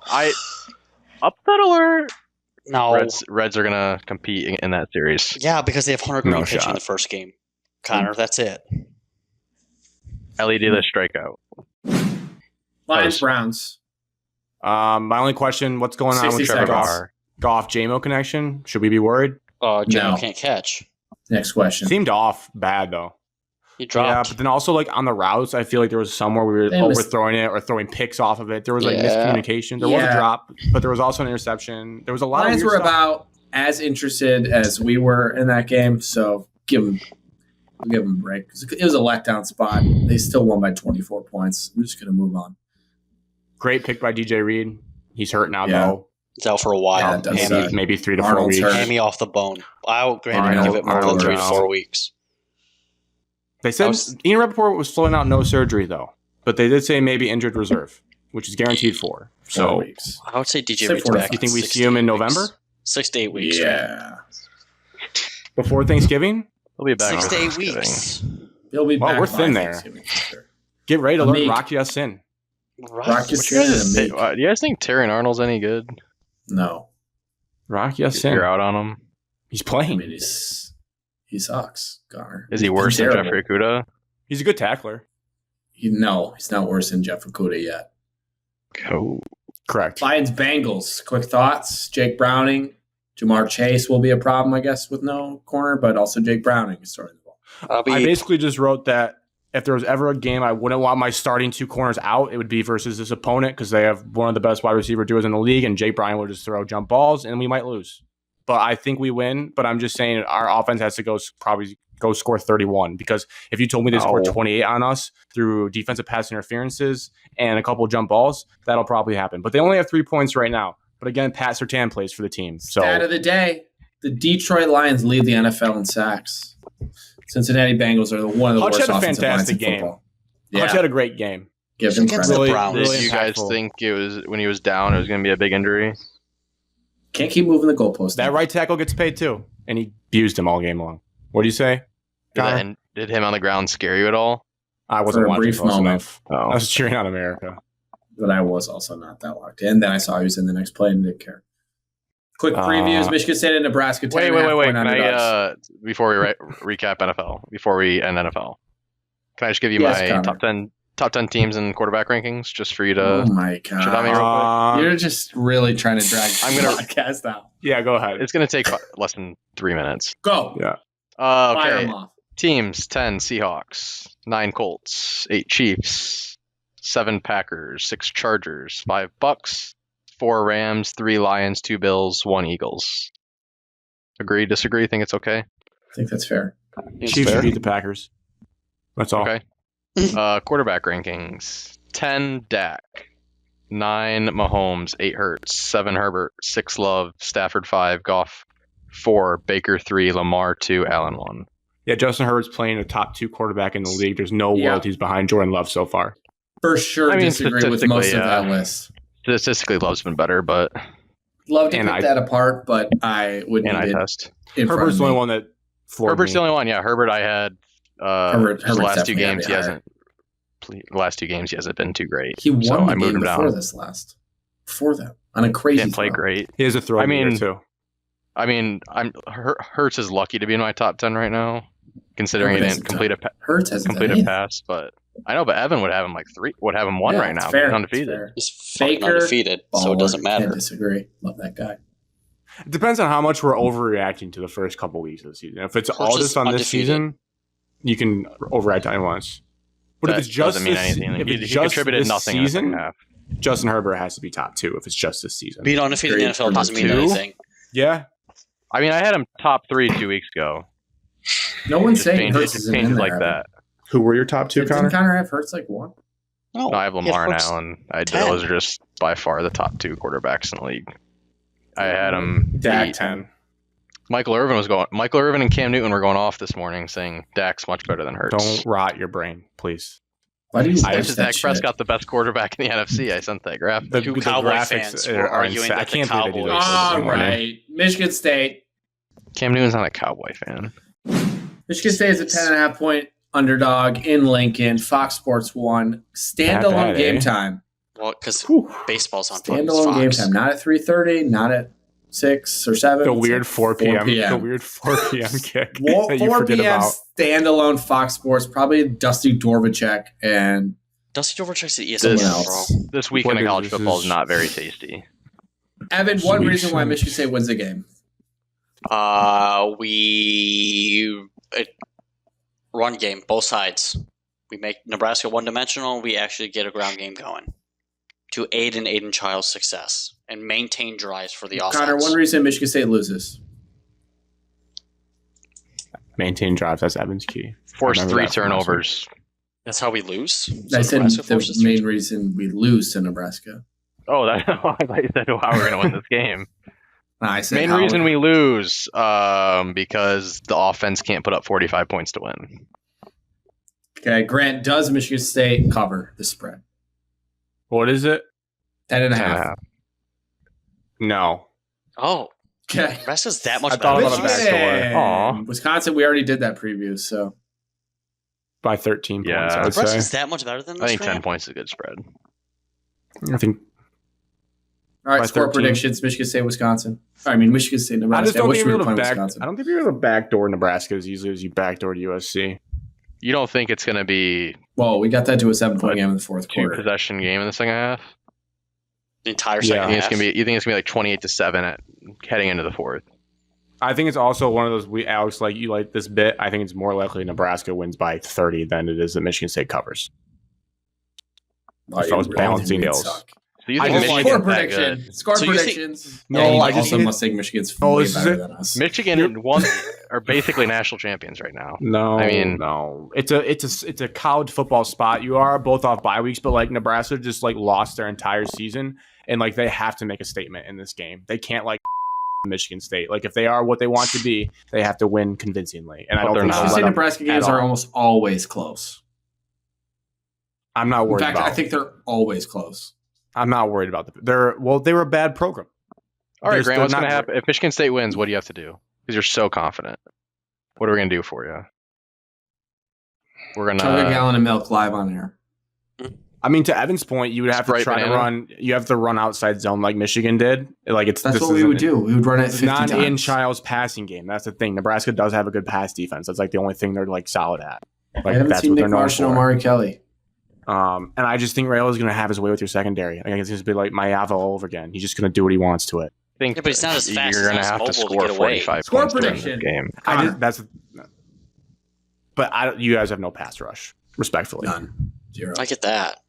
Upset alert. No. Reds are gonna compete in that series. Yeah, because they have Hunter Green No pitching shot. the first game. Connor, that's it. LED the strikeout. Lions, Browns. My only question: what's going on 60 with Trevor seconds. Goff JMO connection? Should we be worried? Jimmy No. can't catch. Next question. Seemed off bad though. He Yeah, dropped. but then also like on the routes, I feel like there was somewhere we were They missed- overthrowing it or throwing picks off of it. There was like Yeah. miscommunication. There was a Yeah. drop, but there was also an interception. There was a lot Lions of were weird stuff. about as interested as we were in that game, so I'll give them a break. It was a letdown spot. They still won by 24 points. I'm just going to move on. Great pick by DJ Reed. He's hurt now Yeah. though. He's out for a while. Yeah, it does Hammy, suck. Maybe 3 to 4 Arnold's weeks. hurt. hammy off the bone. I'll grant him Arnold- give it more than Arnold 3 to out. 4 weeks. They said Ian Rappaport was floating out no surgery though, but they did say maybe injured reserve, which is guaranteed for. 4 So weeks. I would say DJ Say Reed's 4 to back. 5. you think we 6 see him to in 8 weeks. November 6 to 8 weeks. Yeah. before Thanksgiving? He'll be back. 6 to for 8 Thanksgiving. weeks. He'll be Well, back we're by thin there. Thanksgiving, for sure. Get ready to learn Amik. Rocky Sin. Rocky Right. Sin. Do you guys think Terry Arnold's any good? No. Rocky Sin. You're out on him. He's I playing. mean, he sucks, Connor. Is he He's worse than terrible. Jeffrey Okuda? He's a good tackler. No, he's not worse than Jeff Okuda yet. Oh. Correct. Lions Bengals. Quick thoughts. Jake Browning. Jamar Chase will be a problem, I guess, with no corner, but also Jake Browning is throwing the ball. I'll be I basically just wrote that if there was ever a game I wouldn't want my starting 2 corners out, it would be versus this opponent because they have one of the best wide receiver duos in the league, and Jake Bryan would just throw jump balls, and we might lose. But I think we win. But I'm just saying our offense has to probably go score 31 because if you told me they scored No. 28 on us through defensive pass interferences and a couple of jump balls, that'll probably happen. But they only have 3 points right now. But again, Pat Surtain plays for the team. So Stat of the day. The Detroit Lions lead the NFL in sacks. Cincinnati Bengals are one of the Hutch worst had a offensive lines fantastic in game. football. Hutch Yeah, had a great game. give him Against credit. the Browns. really Did you guys impactful. think it was when he was down? It was going to be a big injury. Can't keep moving the goalpost. That right tackle gets paid too, and he abused him all game long. What do you say? Did him on the ground scare you at all? I wasn't For a watching brief close moment. enough. Oh. I was cheering on America. But I was also not that locked in. Then I saw he was in the next play and didn't care. Quick previews: Michigan State and Nebraska. Wait. Can I before we recap NFL, before we end NFL, can I just give you my top 10 teams and quarterback rankings just for you to? Oh my shit on me real god! You're just really trying to drag the podcast out. Yeah, go ahead. It's gonna take less than 3 minutes. Go. Yeah. Fire Okay. 'em off. Teams: 10 Seahawks, 9 Colts, 8 Chiefs, 7 Packers, 6 Chargers, 5 Bucks, 4 Rams, 3 Lions, 2 Bills, 1 Eagles. Agree? Disagree? Think it's okay? I think that's fair. Chiefs should beat the Packers. That's all. Okay. Quarterback rankings: 10 Dak, 9 Mahomes, 8 Hurts, 7 Herbert, 6 Love, Stafford 5, Goff 4, Baker 3, Lamar 2, Allen 1. Yeah, Justin Herbert's playing a top 2 quarterback in the league. There's no world he's behind Jordan Love so far. For sure, disagree with most of that list. Statistically, Love's been better, but Love to pick that apart, but I would need it. Test. Herbert's the only one that floored Herbert's me. the only one. Yeah, Herbert. I had Herbert's the last 2 definitely games. He higher. hasn't. The last 2 games, he hasn't been too great. He won so the I moved game him before down. this last. Before that, on a crazy. Didn't play throw. great. He has a throw too. I mean, Hurts is lucky to be in my top 10 right now, considering he didn't complete a pass. But I know, but Evan would have him like 3. Would have him 1 right now. Fair. He's undefeated. He's fucking undefeated, so it doesn't matter. Can't disagree. Love that guy. It depends on how much we're overreacting to the first couple weeks of the season. If it's all just on this season, you can overreact to anyone once. But if it's just doesn't mean anything. He contributed nothing in the second half. Justin Herbert has to be top 2 if it's just this season. Being undefeated in the NFL doesn't mean anything. Yeah. I mean, I had him top 3 2 weeks ago. No one's saying Hurts isn't in there. Like that. Who were your top 2, Connor? Didn't Connor have Hurts like 1? No, I have Lamar and Allen. Those are just by far the top 2 quarterbacks in the league. I had him Dak 10. Michael Irvin and Cam Newton were going off this morning saying Dak's much better than Hurts. Don't rot your brain, please. Why do you I said Dak Prescott the best quarterback in the NFC. I sent that graphic. The Cowboy fans were arguing that the Cowboys. All right, Michigan State. Cam Newton's not a Cowboy fan. Michigan State is a 10.5 point underdog in Lincoln. Fox Sports 1. Standalone game time. Well, because baseball's on standalone game time. Not at 3:30. Not at 6 or 7. The weird 4 p.m. The weird 4 p.m. kick. 4 p.m. standalone Fox Sports. Probably Dusty Dvoracek and Dusty Dvoracek's at ESPN. This weekend of college football is not very tasty. Evan, one reason why Michigan State wins the game. We run game, both sides. We make Nebraska one-dimensional. We actually get a ground game going to aid in Aiden Child's success and maintain drives for the offense. Connor, one reason Michigan State loses. Maintain drives. That's Evan's key. Force 3 turnovers. That's how we lose? I said the main reason we lose to Nebraska. Oh, I thought you said how we're going to win this game. I said main reason we lose because the offense can't put up 45 points to win. Okay, Grant, does Michigan State cover the spread? What is it? 10.5. No. Oh. Okay. Nebraska's that much I thought better. about a backdoor. Wisconsin, we already did that preview, so. By 13 points, I would Nebraska's say. that much better than this. I think 10 points is a good spread. I think. All right, score 13. Predictions: Michigan State, Wisconsin. Michigan State, Nebraska. I just don't think you're able to backdoor Nebraska as easily as you backdoored USC. You don't think it's going to be? Well, we got that to a 7-point game in the fourth quarter. 2-possession game in the second half. The entire second half. You think it's going to be like 28-7 heading into the fourth? I think it's also one of those. Alex, you like this bit. I think it's more likely Nebraska wins by 30 than it is that Michigan State covers. If I was balancing deals. So you think Michigan's score prediction? Score predictions. I just must think Michigan's way better than us. Michigan are basically national champions right now. No, it's a college football spot. You are both off bye weeks, but Nebraska just lost their entire season, and they have to make a statement in this game. They can't Michigan State. If they are what they want to be, they have to win convincingly. And I don't think Michigan State Nebraska games are almost always close. I'm not worried. In fact, I think they're always close. I'm not worried about they were a bad program. All right, Grant, what's going to happen? If Michigan State wins, what do you have to do? Because you're so confident. What are we gonna do for you? We're gonna chug a gallon of milk live on air. I mean, to Evan's point, you would have to Sprite try banana. to run. You have to run outside zone like Michigan did. Like That's what we would do. We would run it It's 50 not times. in Child's passing game. That's the thing. Nebraska does have a good pass defense. That's like the only thing they're like solid at. I Like haven't that's seen what Nick they're known Marsh and for. Omari Kelly. And I just think Rail is going to have his way with your secondary. Like, it's going to be like Mayava all over again. He's just going to do what he wants to it. I think Yeah, but he's not as fast, you're he's gonna not have as to mobile to score get away. 45 Score points during prediction. the game. I just, that's. But you guys have no pass rush, respectfully. None. 0. I get that.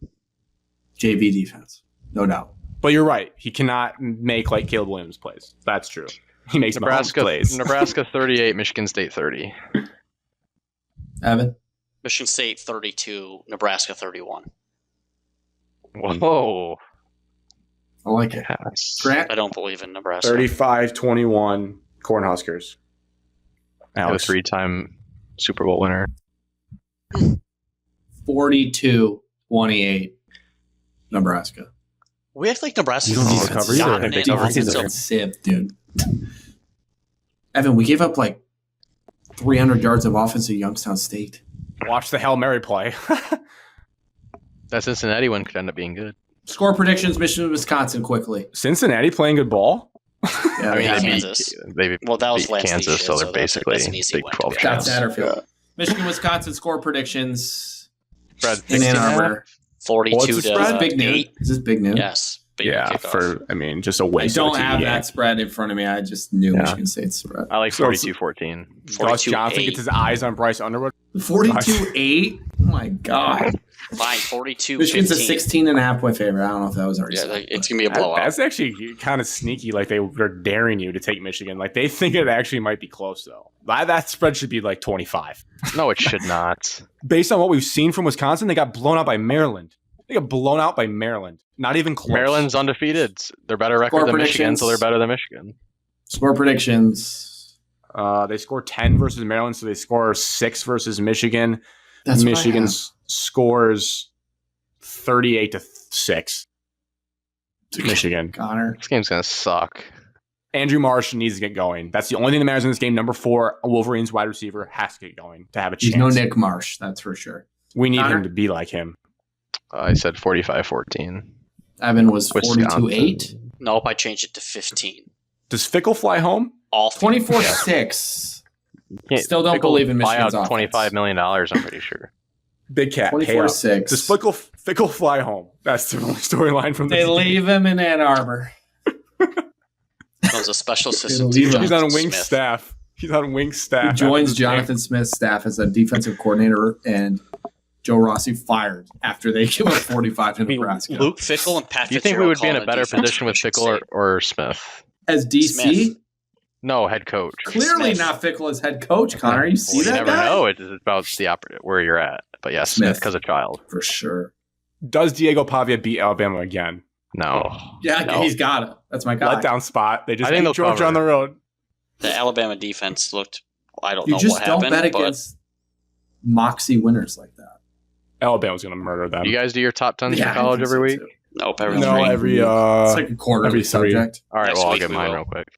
JV defense. No doubt. But you're right. He cannot make like Caleb Williams plays. That's true. He makes Mahomes plays. Nebraska 38, Michigan State 30. Evan? Michigan State 32, Nebraska 31. Whoa. I like it. Yes. Grant? I don't believe in Nebraska. 35-21 Cornhuskers. The Alex. 3-time Super Bowl winner. 42-28 Nebraska. We act like Nebraska You don't need to defense cover either. dominant They cover over either. the- Sieve, dude. Evan, we gave up like 300 yards of offense at Youngstown State. Watch the Hail Mary play. That Cincinnati one could end up being good. Score predictions, Michigan, Wisconsin, quickly. Cincinnati playing good ball. Yeah, I mean, Yeah, they Kansas. beat Well, that was beat last Kansas, week's so shit, they're so basically that's an easy Big win, to 12 be That's honest. champs. Satterfield. Michigan, Wisconsin, score predictions Spread in 16 Ann Arbor. 42 What's the to spread? Big noon. 8. Is this big noon? Yes. Big Yeah, kickoff. just a I waste. don't of a have TV that game. spread in front of me. I just knew Yeah. Michigan State's spread. I like So it's- 42-14. Gus 42-8. Johnson gets his eyes on Bryce Underwood. 42-8? Oh, my God. Fine, 42 Michigan's a 15. 16.5 point favorite. I don't know if that was already Yeah, said, like, it's but- going to be a blowout. That's actually kind of sneaky. Like they're daring you to take Michigan. Like they think it actually might be close though. That spread should be like 25. No, it should not. Based on what we've seen from Wisconsin, they got blown out by Maryland. Not even close. Maryland's undefeated. They're better record Score than Michigan, predictions. so they're better than Michigan. Score predictions. They score 10 versus Maryland, so they score 6 versus Michigan. That's what I Michigan have. scores 38-6 to Michigan. Connor. This game's gonna suck. Andrew Marsh needs to get going. That's the only thing that matters in this game. Number 4, Wolverines wide receiver, has to get going to have a chance. He's no Nick Marsh, that's for sure. We need Connor? him to be like him. I said 45-14. Evan was Wisconsin. 42-8. Nope, I changed it to 15. Does Fickle fly home? All 24-6. Can't- Still don't Fickle believe in buy Michigan's out offense. $25 million, I'm pretty sure. Big cat. Pay up. 24-6. Does Fickle fly home? That's the only storyline from They this game. leave him in Ann Arbor. That was a special assistant. leave to him. He's on Jonathan Wink's Smith. staff. He's on Wink's staff. He joins after this game. Jonathan Smith's staff as a defensive coordinator, and Joe Rossi fired after they give up 45 to I mean, Nebraska. Luke Fickle and Pat Do you think we Fitzgerald would be in calling a better defense position with for Fickle Michigan or Smith? As DC, Smith. No, head coach. clearly Smith. not Fickle as head coach, Connor. You see Well, you that never guy? know. It's about the opposite where you're at. But yeah, Smith Smith. because a child. For sure. Does Diego Pavia beat Alabama again? No. Yeah, No. he's got it. That's my guy. Letdown spot. They just I think beat they'll Georgia cover on the road. The Alabama defense looked. I don't You know just what don't happened, bet but against moxie winners like that. Alabama's going to murder them. You guys do your top 10s Yeah, for I college think every so, week? too. nope. Every no, three. every It's like a quarterly every three. subject. All right, Next well, I'll week get we mine will. real quick.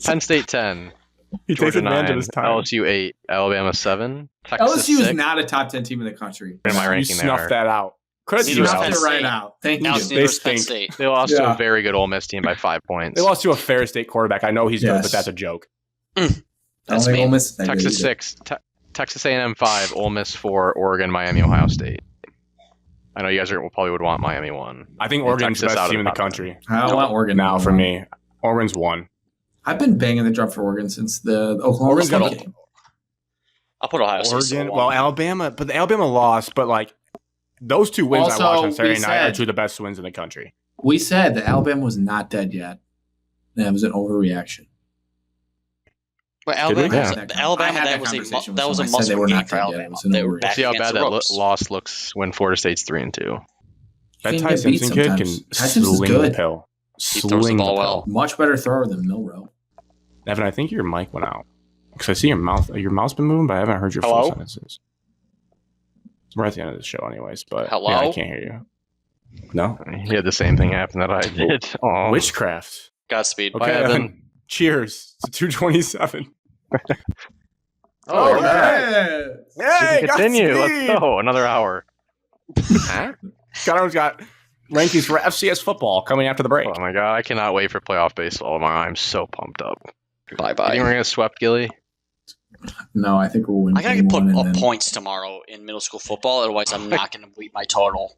Penn State 10, he takes Georgia advantage 9, of his time. LSU 8, Alabama 7, Texas LSU 6. is not a top 10 team in the country. Am I You ranking snuffed there? that out. Credit to Neither you, is Snuffed Penn Alex. it right State. out. Thank Now you. neither is Penn stink. State. They lost to Yeah. a very good Ole Miss team by 5 points. They lost to a Ferris State quarterback. I know he's good, Yes. but that's a joke. I don't That's think me. Ole Miss is that Texas good either. 6, Texas A&M 5, Ole Miss 4, Oregon, Miami, Ohio State. I know you guys probably would want Miami 1. I think And Oregon's the Texas best out of team in the the top country. I don't want Oregon Now for me. Oregon's 1. I've been banging the drum for Oregon since the Oklahoma Oregon's got State a- game. I'll put Ohio State. Oregon, still well, one. Alabama, but the Alabama lost, but like those two wins Also, I watched on we Saturday night are said- two of the best wins in the country. We said that Alabama was not dead yet. That was an overreaction. But Did we? Alabama, Yeah. the Alabama, I had that that was conversation with that was a someone. I said they were must-win game not for dead yet. It Alabama. was an They were overreaction. back See how against bad the that ropes. loss looks when Florida State's 3-2. That You Ty can't get beat Simpson kid can sometimes. Ty Simpson's sling good. the pill. He throws the Sling the ball pill. well. Much better thrower than Milrow. Evan, I think your mic went out. Because I see your mouth's been moving, but I haven't heard your full Hello? sentences. We're at the end of the show anyways, but Hello? yeah, I can't hear you. No? He had the same thing happen that I did. Aw. Witchcraft. Godspeed. Okay, Bye, Evan. Evan. Cheers to 227. Oh, yeah. Hey, Continue. got Let's go. Another hour. Huh? Gunner's got rankings for FCS football coming after the break. Oh my god, I cannot wait for playoff baseball. I'm so pumped up. Bye You bye. think we're gonna get swept, Gilly? No, I think we'll win. I gotta game put one up and then- points tomorrow in middle school football. Otherwise, I'm not gonna beat my total.